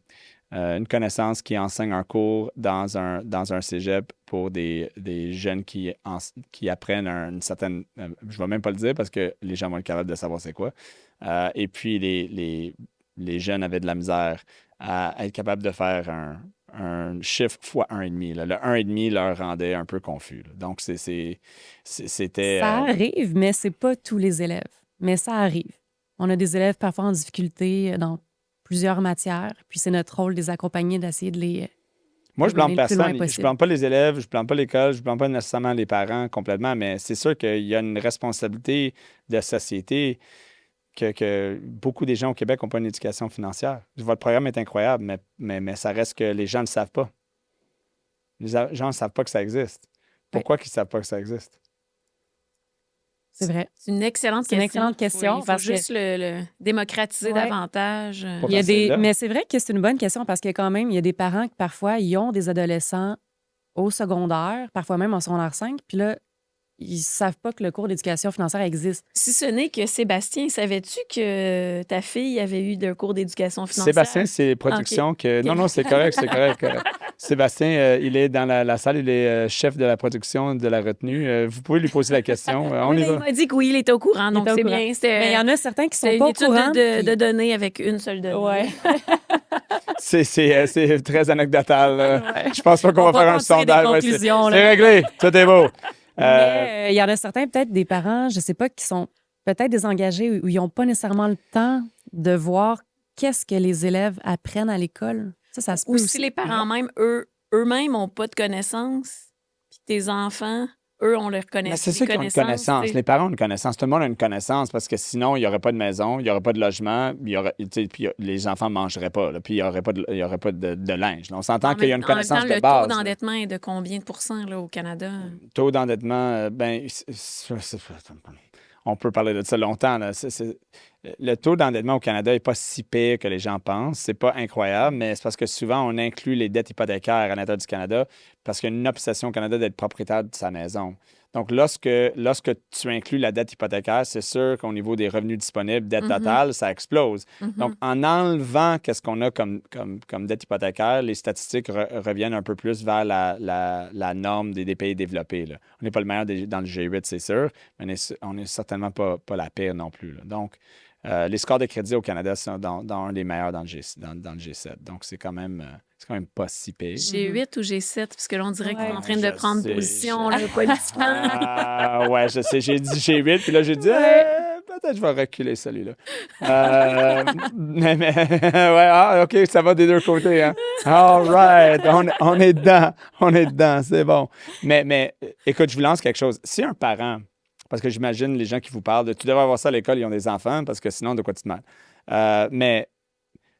connaissance qui enseigne un cours dans un cégep pour des jeunes qui apprennent une certaine... je ne vais même pas le dire parce que les gens vont être capables de savoir c'est quoi. Et puis, les jeunes avaient de la misère à être capables de faire un chiffre fois 1,5. Là. Le 1,5 leur rendait un peu confus. Là. Donc, c'était... Ça arrive, mais c'est pas tous les élèves. Mais ça arrive. On a des élèves parfois en difficulté dans plusieurs matières, puis c'est notre rôle de les accompagner, d'essayer de Moi, je blâme aller le plus loin personne. Je possible. blâme pas les élèves, je blâme pas l'école, je blâme pas nécessairement les parents complètement, mais c'est sûr qu'il y a une responsabilité de société que beaucoup des gens au Québec n'ont pas une éducation financière. Votre programme est incroyable, mais ça reste que les gens ne le savent pas. Gens ne savent pas que ça existe. Pourquoi qu'ils ne savent pas que ça existe? C'est vrai. C'est une excellente C'est une question. excellente question, Il faut parce que- juste le démocratiser Ouais. davantage. Pas Il y a facile, là. mais c'est vrai que c'est une bonne question parce que quand même, il y a des parents qui parfois, ils ont des adolescents au secondaire, parfois même en secondaire 5, puis là, ils savent pas que le cours d'éducation financière existe. Si ce n'est que Sébastien, savais-tu que ta fille avait eu un cours d'éducation financière? Sébastien, c'est production que... Ok. Non, c'est correct, c'est correct. Sébastien, il est dans la salle, il est chef de la production de la retenue. Vous pouvez lui poser la question. On Oui, y mais il va. m'a dit que oui, il était au courant, Il donc était au c'est courant. bien. Mais il y en a certains qui sont C'est pas une au étude courant. de puis- données avec une seule donnée. Ouais. C'est très anecdotal. Ouais. Je pense pas qu'on On va va faire pas un en tirer des sondage. Ouais, conclusions, là. c'est réglé. Tout est beau. Mais il y en a certains, peut-être des parents, je sais pas, qui sont peut-être désengagés où ils n'ont pas nécessairement le temps de voir qu'est-ce que les élèves apprennent à l'école. Ça se peut Ou si aussi. les parents même, eux-mêmes, n'ont pas de connaissances, puis tes enfants, eux, ont leur Mais connaissance. c'est sûr qu'ils ont une connaissance. Les parents ont une connaissance. Tout le monde a une connaissance parce que sinon, il n'y aurait pas de maison, il n'y aurait pas de logement, puis les enfants ne mangeraient pas, là, puis il n'y aurait pas de linge. Là, on s'entend qu'il y a une connaissance en même temps, de base. le taux d'endettement est de combien de pourcents là, au Canada? Taux d'endettement, on peut parler de ça longtemps. Là. Le taux d'endettement au Canada n'est pas si pire que les gens pensent. C'est pas incroyable, mais c'est parce que souvent, on inclut les dettes hypothécaires à l'intérieur du Canada parce qu'il y a une obsession au Canada d'être propriétaire de sa maison. Donc, lorsque tu inclus la dette hypothécaire, c'est sûr qu'au niveau des revenus disponibles, dette totale, ça explose. Donc, en enlevant qu'est-ce qu'on a comme dette hypothécaire, les statistiques reviennent un peu plus vers la norme des pays développés. Là. On n'est pas le meilleur dans le G8, c'est sûr, mais on n'est certainement pas la pire non plus. Là. Donc, les scores de crédit au Canada sont dans un des meilleurs dans le G7. Donc, c'est quand même pas si pire. G8 ou G7? Parce que là, on dirait qu'on est en train de Je prendre sais, position là, politiquement. Ouais, je sais. J'ai dit G8, puis là, j'ai dit, peut-être je vais reculer celui-là. Ouais, OK, ça va des deux côtés. Hein? All right, on est dedans. On est dedans, c'est bon. Mais écoute, je vous lance quelque chose. Si un parent, parce que j'imagine les gens qui vous parlent de tu devrais avoir ça à l'école, ils ont des enfants, parce que sinon, de quoi tu te mêles? Mais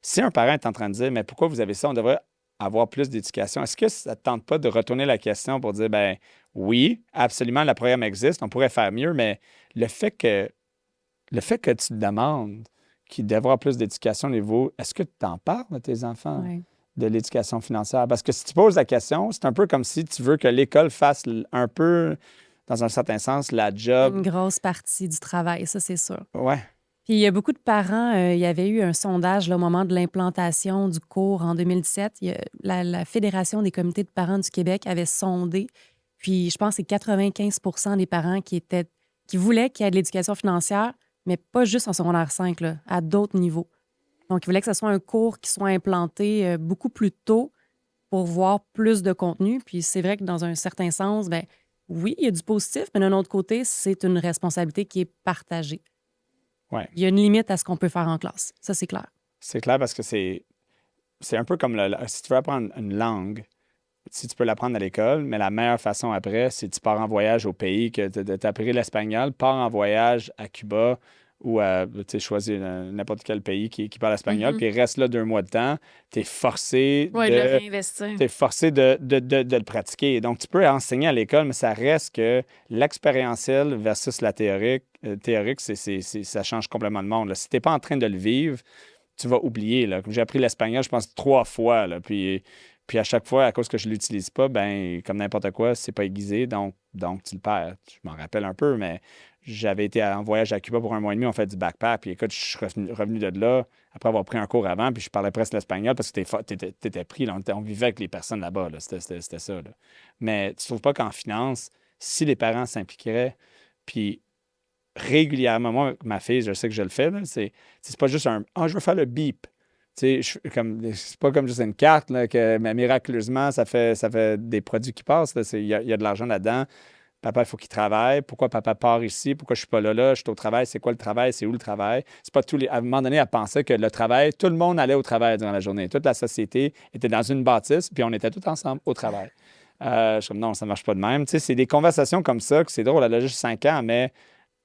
si un parent est en train de dire, mais pourquoi vous avez ça? On devrait avoir plus d'éducation. Est-ce que ça ne te tente pas de retourner la question pour dire, ben oui, absolument, le programme existe, on pourrait faire mieux, mais le fait que tu te demandes qu'il devrait avoir plus d'éducation au niveau, est-ce que tu t'en parles à tes enfants de l'éducation financière? Parce que si tu poses la question, c'est un peu comme si tu veux que l'école fasse un peu, dans un certain sens, la job. Une grosse partie du travail, ça, c'est sûr. Ouais. Puis il y a beaucoup de parents, il y avait eu un sondage là, au moment de l'implantation du cours en 2017. La Fédération des comités de parents du Québec avait sondé, puis je pense que c'est 95 des parents qui voulaient qu'il y ait de l'éducation financière, mais pas juste en secondaire 5, là, à d'autres niveaux. Donc, ils voulaient que ce soit un cours qui soit implanté beaucoup plus tôt pour voir plus de contenu. Puis c'est vrai que dans un certain sens, ben oui, il y a du positif, mais d'un autre côté, c'est une responsabilité qui est partagée. Ouais. Il y a une limite à ce qu'on peut faire en classe. Ça, c'est clair. C'est clair parce que c'est un peu comme si tu veux apprendre une langue, si tu peux l'apprendre à l'école, mais la meilleure façon après, c'est tu pars en voyage au pays, que tu as appris l'espagnol, pars en voyage à Cuba ou tu choisis n'importe quel pays qui parle espagnol, puis reste là 2 mois de temps, tu es forcé de le réinvestir. T'es forcé de le pratiquer. Donc, tu peux enseigner à l'école, mais ça reste que l'expérientiel versus la théorique, ça change complètement le monde. Là. Si tu n'es pas en train de le vivre, tu vas oublier. Là. J'ai appris l'espagnol, je pense, 3 fois. Là, puis à chaque fois, à cause que je ne l'utilise pas, ben comme n'importe quoi, c'est pas aiguisé, donc tu le perds. Je m'en rappelle un peu, mais j'avais été en voyage à Cuba pour 1 mois et demi, on fait du backpack, puis écoute, je suis revenu de là, après avoir pris un cours avant, puis je parlais presque l'espagnol parce que t'étais pris, là, on vivait avec les personnes là-bas, là, c'était ça. Là. Mais tu trouves pas qu'en finance, si les parents s'impliqueraient, puis régulièrement, moi, ma fille, je sais que je le fais, là, c'est pas juste je veux faire le beep. C'est pas comme juste une carte là, que mais miraculeusement, ça fait des produits qui passent. Il y a de l'argent là-dedans. Papa, il faut qu'il travaille. Pourquoi papa part ici? Pourquoi je suis pas là? Je suis au travail. C'est quoi le travail? C'est où le travail? C'est pas tous les... À un moment donné, elle pensait que le travail, tout le monde allait au travail durant la journée. Toute la société était dans une bâtisse, puis on était tous ensemble au travail. Je suis comme, non, ça marche pas de même. Tu sais, c'est des conversations comme ça que c'est drôle. Elle a juste 5 ans, mais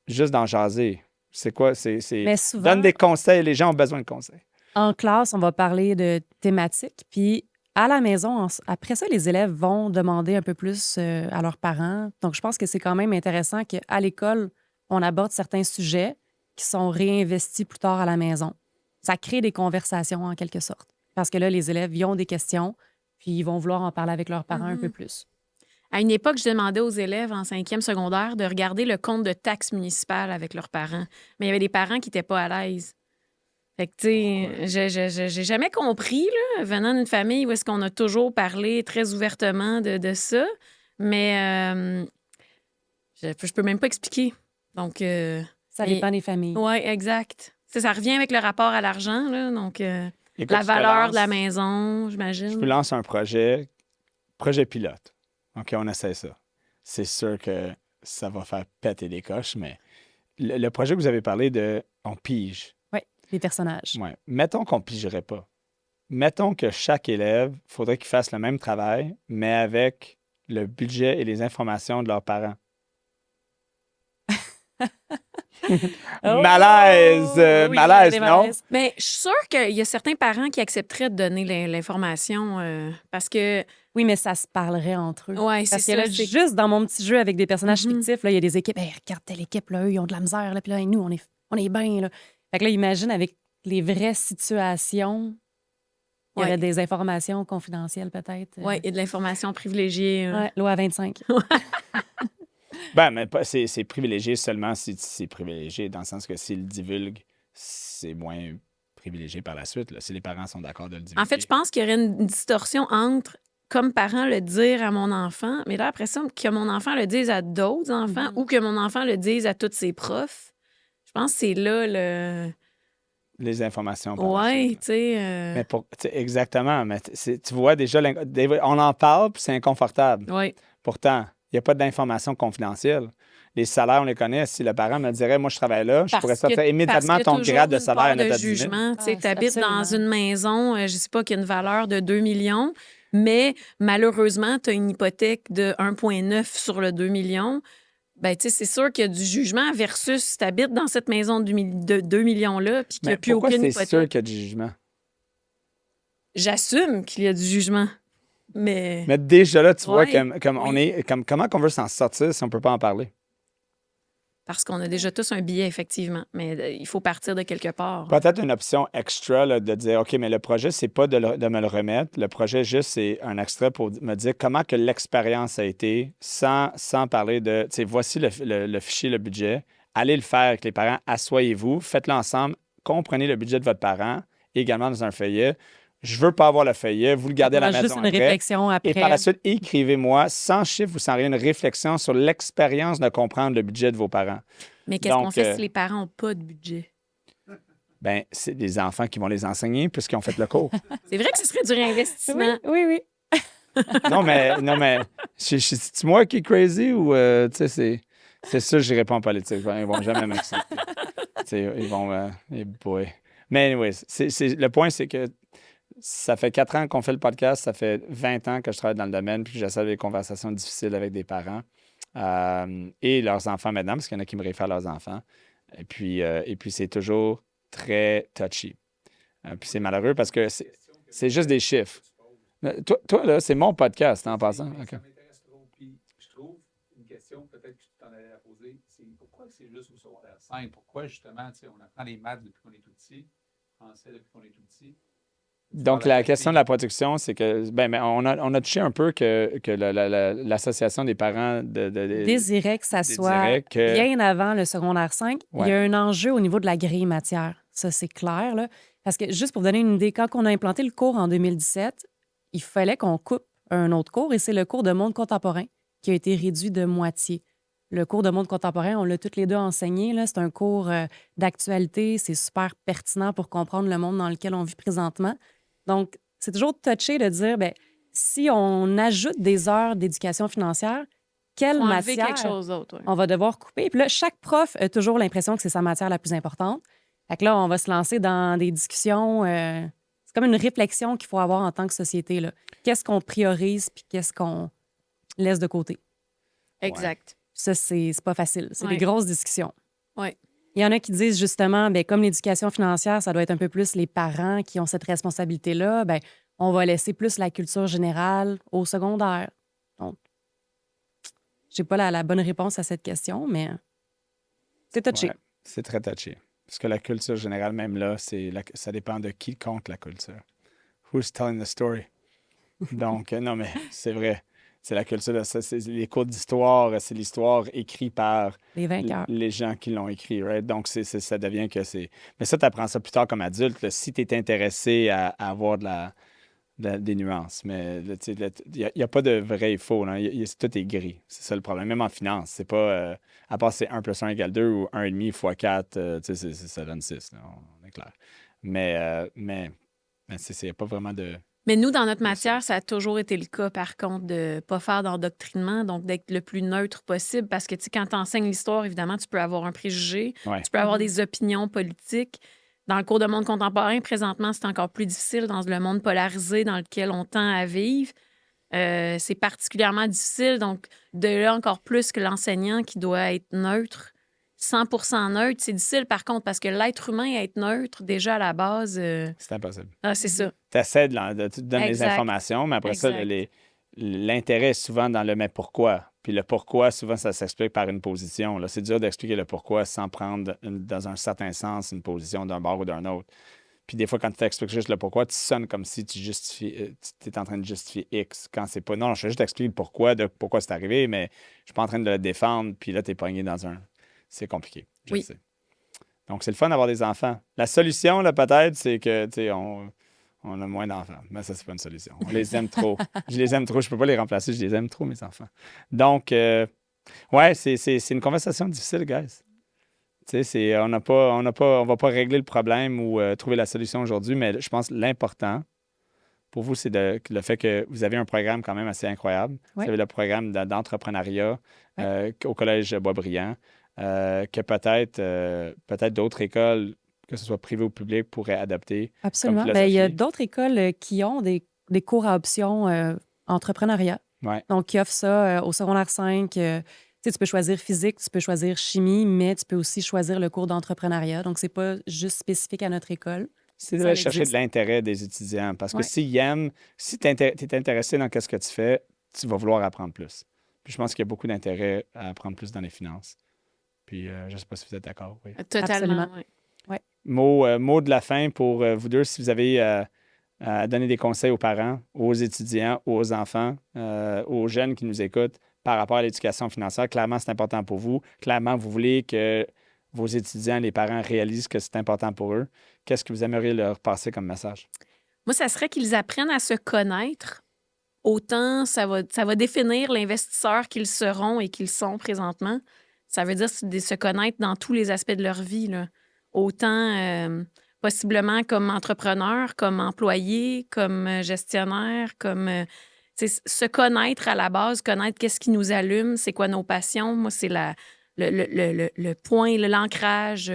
juste d'en jaser. C'est quoi? Mais souvent, Donne des conseils. Les gens ont besoin de conseils. en classe, on va parler de thématiques, puis à la maison, après ça, les élèves vont demander un peu plus à leurs parents. Donc, je pense que c'est quand même intéressant qu'à l'école, on aborde certains sujets qui sont réinvestis plus tard à la maison. Ça crée des conversations, en quelque sorte. Parce que là, les élèves, ils ont des questions, puis ils vont vouloir en parler avec leurs parents un peu plus. À une époque, je demandais aux élèves en 5e secondaire de regarder le compte de taxes municipales avec leurs parents. Mais il y avait des parents qui n'étaient pas à l'aise. Fait que, tu sais, j'ai jamais compris, là, venant d'une famille où est-ce qu'on a toujours parlé très ouvertement de ça. Mais je peux même pas expliquer. Donc... ça dépend des familles. Oui, exact. Ça revient avec le rapport à l'argent, là. Donc, Écoute, la valeur de la maison, j'imagine. Je vous lance un projet pilote. OK, on essaie ça. C'est sûr que ça va faire péter des coches, mais le projet que vous avez parlé de, on pige. Oui, les personnages. Ouais. Mettons qu'on ne pigerait pas. Mettons que chaque élève, il faudrait qu'il fasse le même travail, mais avec le budget et les informations de leurs parents. Malaise! Oui, Malaise, non? Mais je suis sûre qu'il y a certains parents qui accepteraient de donner l'information parce que... Oui, mais ça se parlerait entre eux. Oui, c'est Parce que ça. là, juste dans mon petit jeu avec des personnages Mhm. fictifs, là, il y a des équipes. Hey, regarde telle équipe, là, eux, ils ont de la misère. Là, puis là, nous, on est bien. Là. Fait que là, imagine avec les vraies situations, il y aurait des informations confidentielles peut-être. Oui, et de l'information privilégiée. Ouais, loi 25. Ben, mais c'est privilégié seulement si c'est privilégié, dans le sens que s'il le divulgue, c'est moins privilégié par la suite, là, si les parents sont d'accord de le divulguer. En fait, je pense qu'il y aurait une distorsion entre, comme parent, le dire à mon enfant, mais là, après ça, que mon enfant le dise à d'autres enfants ou que mon enfant le dise à tous ses profs. Je pense que c'est là le... Les informations. par la Oui, suite, tu sais... Mais exactement. Mais tu vois, déjà, on en parle, puis c'est inconfortable. Oui. Pourtant, il n'y a pas d'informations confidentielles. Les salaires, on les connaît. Si le parent me dirait, moi, je travaille là, je pourrais sortir immédiatement ton grade de salaire à de notre 10 000. jugement. Tu Ah, habites dans absolument. une maison, je ne sais pas, qui a une valeur de 2 millions, mais malheureusement, tu as une hypothèque de 1,9 sur le 2 millions. Ben, tu sais, c'est sûr qu'il y a du jugement versus si tu habites dans cette maison de 2 millions-là puis qu'il n'y a plus aucune Pourquoi c'est hypothèque. sûr qu'il y a du jugement? J'assume qu'il y a du jugement, mais... Mais déjà là, tu vois, Ouais, comment qu'on veut s'en sortir si on ne peut pas en parler? Parce qu'on a déjà tous un billet, effectivement. Mais il faut partir de quelque part. Peut-être une option extra là, de dire, OK, mais le projet, c'est pas de me le remettre. Le projet, juste, c'est un extrait pour me dire comment que l'expérience a été sans parler de, tu sais, voici le fichier, le budget. Allez le faire avec les parents. Asseyez-vous, faites-le ensemble. Comprenez le budget de votre parent, également dans un feuillet. Je veux pas avoir le feuillet. Vous le gardez à la maison Juste une après. réflexion après. Et par la suite, écrivez-moi, sans chiffre ou sans rien, une réflexion sur l'expérience de comprendre le budget de vos parents. Mais qu'est-ce qu'on Donc, fait si les parents n'ont pas de budget? Ben, c'est des enfants qui vont les enseigner puisqu'ils ont fait le cours. C'est vrai que ce serait du réinvestissement. Oui. non, mais c'est moi qui est crazy ou, tu sais, c'est sûr que je réponds en politique. Ils vont jamais m'accepter. Tu sais, ils vont, boy. Mais anyways, le point, c'est que ça fait 4 ans qu'on fait le podcast, ça fait 20 ans que je travaille dans le domaine, puis que j'essaie des conversations difficiles avec des parents et leurs enfants maintenant, parce qu'il y en a qui me réfèrent leurs enfants. Et puis c'est toujours très touchy. Puis c'est malheureux parce que c'est juste des chiffres. Toi là, c'est mon podcast, en passant. Mais OK. ça m'intéresse trop. Puis je trouve une question, peut-être que tu t'en allais la poser, c'est pourquoi c'est juste au secondaire 5? Pourquoi justement, tu sais, on apprend les maths depuis qu'on est tout petit, français depuis qu'on est tout petit? Donc, la question de la production, c'est que, on a touché un peu que l'Association des parents Désirait que ça soit désirait que- bien avant le secondaire 5. Il y Ouais. a un enjeu au niveau de la grille matière. Ça, c'est clair. Là. Parce que, juste pour vous donner une idée, quand on a implanté le cours en 2017, il fallait qu'on coupe un autre cours et c'est le cours de monde contemporain qui a été réduit de moitié. Le cours de monde contemporain, on l'a toutes les deux enseigné. Là. C'est un cours d'actualité. C'est super pertinent pour comprendre le monde dans lequel on vit présentement. Donc, c'est toujours touché de dire, bien, si on ajoute des heures d'éducation financière, quelle Faut enlever matière quelque chose d'autre. Ouais. on va devoir couper. Puis là, chaque prof a toujours l'impression que c'est sa matière la plus importante. Fait que là, on va se lancer dans des discussions. C'est comme une réflexion qu'il faut avoir en tant que société, là. Qu'est-ce qu'on priorise puis qu'est-ce qu'on laisse de côté? Exact. Ça, c'est pas facile. C'est des Ouais. grosses discussions. Ouais. Il y en a qui disent justement, bien, comme l'éducation financière, ça doit être un peu plus les parents qui ont cette responsabilité-là, bien, on va laisser plus la culture générale au secondaire. Donc, j'ai pas la bonne réponse à cette question, mais c'est touché. Ouais, c'est très touché. Parce que la culture générale, même là, ça dépend de qui compte la culture. Who's telling the story? Donc, non, mais c'est vrai. C'est la culture, c'est les cours d'histoire, c'est l'histoire écrite par Les vainqueurs. les gens qui l'ont écrit, right? Donc, ça devient que c'est... Mais ça, tu apprends ça plus tard comme adulte, là, si tu es intéressé à avoir des nuances. Mais il n'y a pas de vrai et faux. Là. Tout est gris. C'est ça le problème. Même en finance, c'est pas... à part c'est 1 + 1 = 2 ou 1,5 fois 4, ça donne 6. Là, on est clair. Mais il n'y a pas vraiment de... Mais nous, dans notre matière, ça a toujours été le cas, par contre, de ne pas faire d'endoctrinement, donc d'être le plus neutre possible. Parce que, tu sais, quand tu enseignes l'histoire, évidemment, tu peux avoir un préjugé, Ouais. tu peux avoir des opinions politiques. Dans le cours de monde contemporain, présentement, c'est encore plus difficile dans le monde polarisé dans lequel on tend à vivre. C'est particulièrement difficile. Donc, de là, encore plus que l'enseignant qui doit être neutre, 100% neutre, c'est difficile, par contre, parce que l'être humain, être neutre, déjà à la base... C'est impossible. Ah, c'est ça. Tu essaies tu te donnes les Exact. informations, mais après ça, Exact. l'intérêt est souvent dans le mais pourquoi. Puis le pourquoi, souvent, ça s'explique par une position. Là. C'est dur d'expliquer le pourquoi sans prendre, dans un certain sens, une position d'un bord ou d'un autre. Puis des fois, quand tu t'expliques juste le pourquoi, tu sonnes comme si tu es en train de justifier X. Quand c'est pas... Non, je vais juste expliquer le pourquoi, de pourquoi c'est arrivé, mais je suis pas en train de le défendre, puis là, tu es pogné dans un... C'est compliqué, je Oui. sais. Donc, c'est le fun d'avoir des enfants. La solution, là, peut-être, c'est que, tu sais, on a moins d'enfants. Mais ça, c'est pas une solution. On les aime trop. Je les aime trop. Je peux pas les remplacer. Je les aime trop, mes enfants. Donc, ouais, c'est une conversation difficile, guys. Tu sais, on va pas régler le problème ou trouver la solution aujourd'hui, mais je pense que l'important pour vous, c'est le fait que vous avez un programme quand même assez incroyable. Oui. Vous avez le programme d'entrepreneuriat au Collège Boisbriand, que peut-être d'autres écoles, que ce soit privées ou publiques, pourraient adapter. Absolument. Comme Bien, il y a philosophie. d'autres écoles qui ont des cours à option entrepreneuriat. Ouais. Donc, qui offrent ça au secondaire 5. Tu sais, tu peux choisir physique, tu peux choisir chimie, mais tu peux aussi choisir le cours d'entrepreneuriat. Donc, c'est pas juste spécifique à notre école. C'est Ça d'aller chercher existe. de l'intérêt des étudiants. Parce que Ouais. s'ils aiment, si tu es intéressé dans ce que tu fais, tu vas vouloir apprendre plus. Puis je pense qu'il y a beaucoup d'intérêt à apprendre plus dans les finances. Puis je ne sais pas si vous êtes d'accord. Oui. Totalement. Absolument. Ouais. Mot de la fin pour vous deux, si vous avez à donner des conseils aux parents, aux étudiants, aux enfants, aux jeunes qui nous écoutent par rapport à l'éducation financière. Clairement, c'est important pour vous. Clairement, vous voulez que vos étudiants, les parents réalisent que c'est important pour eux. Qu'est-ce que vous aimeriez leur passer comme message? Moi, ça serait qu'ils apprennent à se connaître. Autant ça va définir l'investisseur qu'ils seront et qu'ils sont présentement. Ça veut dire se connaître dans tous les aspects de leur vie, là. Autant possiblement comme entrepreneur, comme employé, comme gestionnaire, comme se connaître à la base, connaître qu'est-ce qui nous allume, c'est quoi nos passions. Moi, c'est le point, l'ancrage.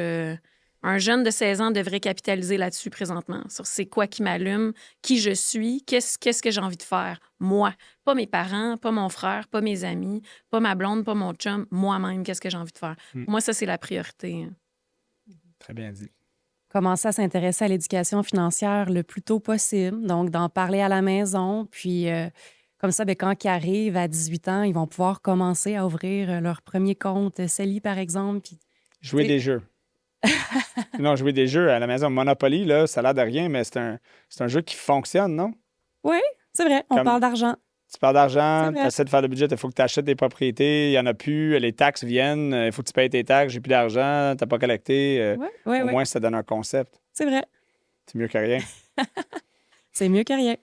Un jeune de 16 ans devrait capitaliser là-dessus présentement, sur c'est quoi qui m'allume, qui je suis, qu'est-ce que j'ai envie de faire, moi. Pas mes parents, pas mon frère, pas mes amis, pas ma blonde, pas mon chum, moi-même, qu'est-ce que j'ai envie de faire. Pour moi, ça, c'est la priorité. Très bien dit. Commencer à s'intéresser à l'éducation financière le plus tôt possible. Donc, d'en parler à la maison. Puis, comme ça, bien, quand ils arrivent à 18 ans, ils vont pouvoir commencer à ouvrir leur premier compte CELI, par exemple. Puis, Jouer des jeux. Non, jouer des jeux à la maison. Monopoly, là, ça a l'air de rien, mais c'est un jeu qui fonctionne, non? oui, c'est vrai, on Comme- parle d'argent. Tu parles d'argent, C'est tu vrai. essaies de faire le budget, il faut que tu achètes des propriétés, il n'y en a plus, les taxes viennent, il faut que tu payes tes taxes, j'ai plus d'argent, tu n'as pas collecté. Oui, oui, Au oui. moins, ça donne un concept. C'est vrai. C'est mieux que rien. C'est mieux que rien.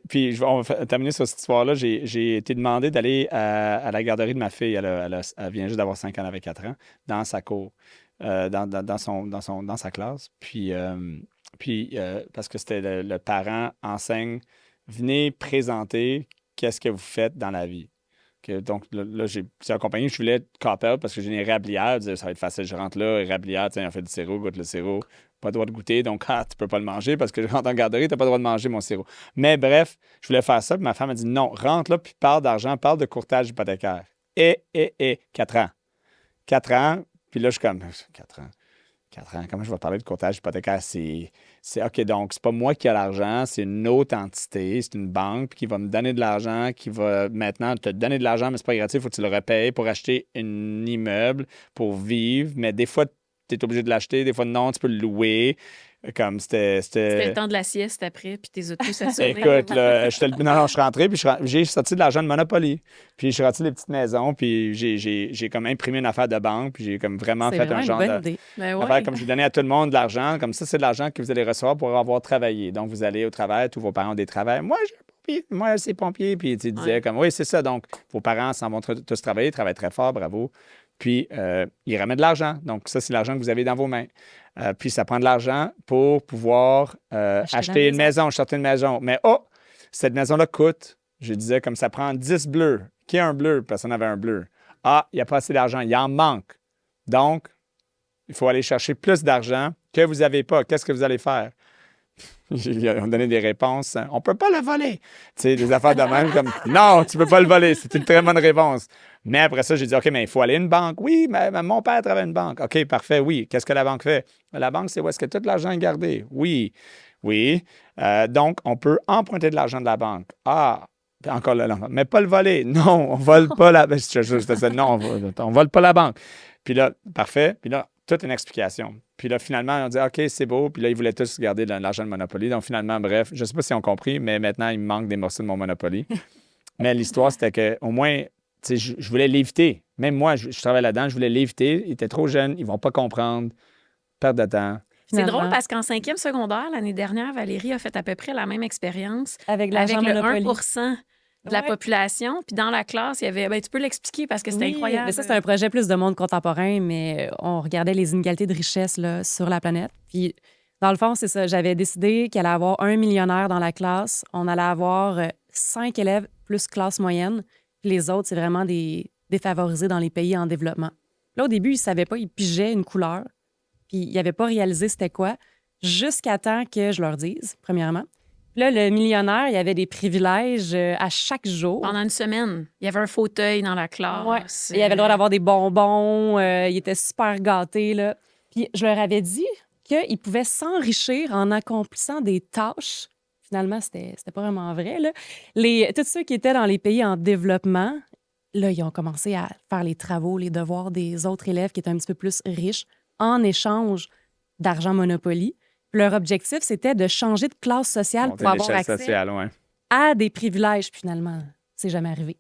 Puis, on va terminer sur cette histoire-là. J'ai été demandé d'aller à la garderie de ma fille. Elle vient juste d'avoir 5 ans, elle avait 4 ans, dans sa cour, dans sa classe. Puis, parce que c'était le parent enseigne, venez présenter qu'est-ce que vous faites dans la vie. Donc, là, j'ai plusieurs compagnies. Je voulais Coppel parce que j'ai une érablière. Je disais, ça va être facile. Je rentre là, érablière, tiens, on fait du sirop, goûte le sirop. Pas le droit de goûter, donc tu peux pas le manger parce que je rentre en garderie, tu n'as pas le droit de manger mon sirop. Mais bref, je voulais faire ça. Puis ma femme a dit non, rentre là, puis parle d'argent, parle de courtage hypothécaire. 4 ans. 4 ans. Puis là, je suis comme, 4 ans. 4 ans, comment je vais parler de courtage hypothécaire? C'est OK, donc c'est pas moi qui ai l'argent, c'est une autre entité, c'est une banque qui va me donner de l'argent, qui va maintenant te donner de l'argent, mais c'est pas gratuit, il faut que tu le repayes pour acheter un immeuble, pour vivre. Mais des fois, tu es obligé de l'acheter, des fois, non, tu peux le louer. Comme C'était le temps de la sieste après, puis t'es tous assurés. Écoute, là, je suis rentré, puis j'ai sorti de l'argent de Monopoly. Puis je suis sorti des petites maisons, puis j'ai comme imprimé une affaire de banque, puis j'ai comme vraiment fait un genre de... Ben comme j'ai donné à tout le monde de l'argent, comme ça, c'est de l'argent que vous allez recevoir pour avoir travaillé. Donc, vous allez au travail, tous vos parents ont des travails. Moi, j'ai un pompier, moi, c'est pompier. Puis tu disais comme, oui, c'est ça. Donc, vos parents s'en vont tous travailler, ils travaillent très fort, bravo. Puis, ils ramènent de l'argent. Donc, ça, c'est l'argent que vous avez dans vos mains. Puis, ça prend de l'argent pour pouvoir acheter une maison, acheter une maison. Mais, cette maison-là coûte, je disais, comme ça prend 10 bleus. Qui a un bleu? Personne n'avait un bleu. Ah, il n'y a pas assez d'argent. Il en manque. Donc, il faut aller chercher plus d'argent que vous n'avez pas. Qu'est-ce que vous allez faire? Ils ont donné des réponses. On ne peut pas le voler. Tu sais, des affaires de même comme non, tu ne peux pas le voler. C'est une très bonne réponse. Mais après ça, j'ai dit OK, mais il faut aller à une banque. Oui, mais mon père travaille à une banque. OK, parfait. Oui. Qu'est-ce que la banque fait? La banque, c'est où est-ce que tout l'argent est gardé? Oui. Oui. Donc, on peut emprunter de l'argent de la banque. Ah, encore là, mais pas le voler. Non, on ne vole pas la banque. Non, on ne vole pas la banque. Puis là, parfait. Puis là, toute une explication. Puis là, finalement, on dit OK, c'est beau. Puis là, ils voulaient tous garder de l'argent de Monopoly. Donc, finalement, bref, je ne sais pas si on compris, mais maintenant, il me manque des morceaux de mon Monopoly. Mais l'histoire, c'était qu'au moins, tu sais, je voulais l'éviter. Même moi, je travaille là-dedans, je voulais l'éviter. Ils étaient trop jeunes, ils ne vont pas comprendre. Perte de temps. C'est drôle parce qu'en 5e secondaire, l'année dernière, Valérie a fait à peu près la même expérience avec le Monopoly. 1% de la population. Puis dans la classe, il y avait... tu peux l'expliquer parce que c'était incroyable. Mais ça, c'est un projet plus de monde contemporain, mais on regardait les inégalités de richesse là, sur la planète. Puis, dans le fond, c'est ça. J'avais décidé qu'il allait y avoir un millionnaire dans la classe. On allait avoir 5 élèves plus classe moyenne. Puis les autres, c'est vraiment des défavorisés dans les pays en développement. Là, au début, ils ne savaient pas. Ils pigeaient une couleur. Puis ils n'avaient pas réalisé c'était quoi, jusqu'à temps que je leur dise, premièrement. Là, le millionnaire, il y avait des privilèges à chaque jour. Pendant une semaine, il y avait un fauteuil dans la classe. Ouais. Il avait le droit d'avoir des bonbons. Il était super gâté, là. Puis je leur avais dit qu'ils pouvaient s'enrichir en accomplissant des tâches. Finalement, c'était pas vraiment vrai, là. Tous ceux qui étaient dans les pays en développement, là, ils ont commencé à faire les travaux, les devoirs des autres élèves qui étaient un petit peu plus riches en échange d'argent Monopoly. Leur objectif, c'était de changer de classe sociale pour avoir accès à des privilèges. Puis finalement, c'est jamais arrivé.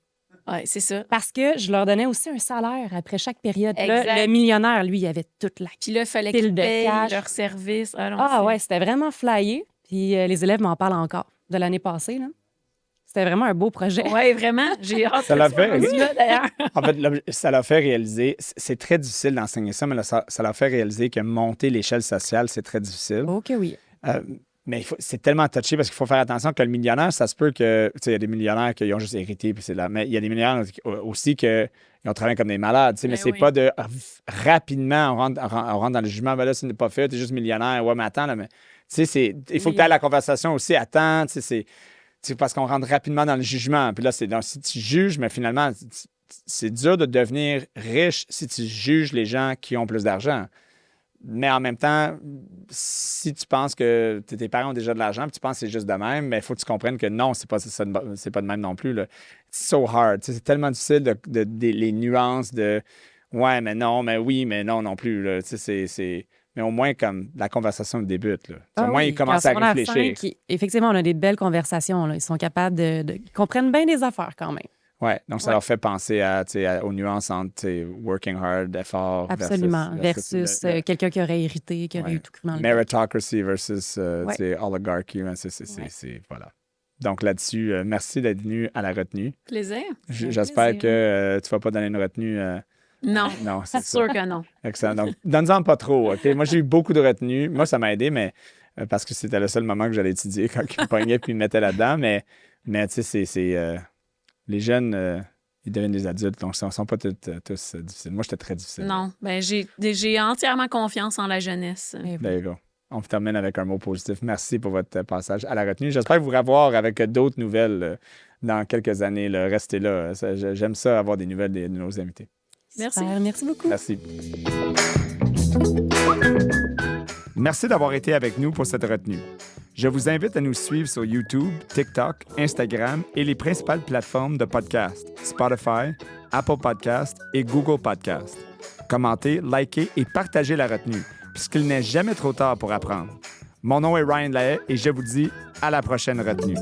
Oui, c'est ça. Parce que je leur donnais aussi un salaire après chaque période. Là, le millionnaire, lui, il avait toute la Puis là, il fallait qu'ils payent leur service. Ouais, c'était vraiment flyé. Puis les élèves m'en parlent encore de l'année passée, là. C'était vraiment un beau projet. Oui, vraiment. J'ai hâte ça l'a fait, là, d'ailleurs. En fait, ça l'a fait réaliser... C'est très difficile d'enseigner ça, mais là, ça l'a fait réaliser que monter l'échelle sociale, c'est très difficile. OK, oui. Mais c'est tellement touché parce qu'il faut faire attention que le millionnaire, ça se peut que... Tu sais, il y a des millionnaires qui ont juste hérité, puis c'est là. Mais il y a des millionnaires aussi qui ont travaillé comme des malades, tu sais, mais c'est pas de... Rapidement, on rentre dans le jugement, ben là, ce n'est pas fait, t'es juste millionnaire. Ouais, mais attends, là, mais... Tu sais, il faut que tu aies la conversation aussi. Attends, tu sais, c'est parce qu'on rentre rapidement dans le jugement. Puis là, si tu juges, mais finalement, c'est dur de devenir riche si tu juges les gens qui ont plus d'argent. Mais en même temps, si tu penses que tes parents ont déjà de l'argent, puis tu penses que c'est juste de même, mais il faut que tu comprennes que non, c'est pas de même non plus. Là. It's so hard. C'est tellement difficile les nuances de ouais, mais non, mais oui, mais non non plus. Là. Mais au moins, comme la conversation débute. Là. Au moins, ils commencent à réfléchir. Effectivement, on a des belles conversations. Là. Ils sont capables ils comprennent bien des affaires quand même. Oui, donc ça leur fait penser aux nuances entre working hard, effort. Absolument. Versus quelqu'un qui aurait hérité, qui aurait eu tout cru dans le meritocracy versus oligarchy. Voilà. Donc là-dessus, merci d'être venu à la retenue. Plaisir. J'espère que tu ne vas pas donner une retenue. Non, c'est sûr que non. Excellent. Donc, donne-en pas trop, OK? Moi, j'ai eu beaucoup de retenues. Moi, ça m'a aidé, mais parce que c'était le seul moment que j'allais étudier quand ils me pognaient puis ils me mettaient là-dedans. Mais tu sais, les jeunes, ils deviennent des adultes, donc ils ne sont pas tous difficiles. Moi, j'étais très difficile. Non, ben j'ai entièrement confiance en la jeunesse. There you go. On termine avec un mot positif. Merci pour votre passage à la retenue. J'espère vous revoir avec d'autres nouvelles dans quelques années. Là. Restez là. J'aime ça, avoir des nouvelles de nos invités. Merci. Super, merci beaucoup. Merci. Merci d'avoir été avec nous pour cette retenue. Je vous invite à nous suivre sur YouTube, TikTok, Instagram et les principales plateformes de podcast, Spotify, Apple Podcast et Google Podcast. Commentez, likez et partagez la retenue, puisqu'il n'est jamais trop tard pour apprendre. Mon nom est Ryan Lahaye et je vous dis à la prochaine retenue.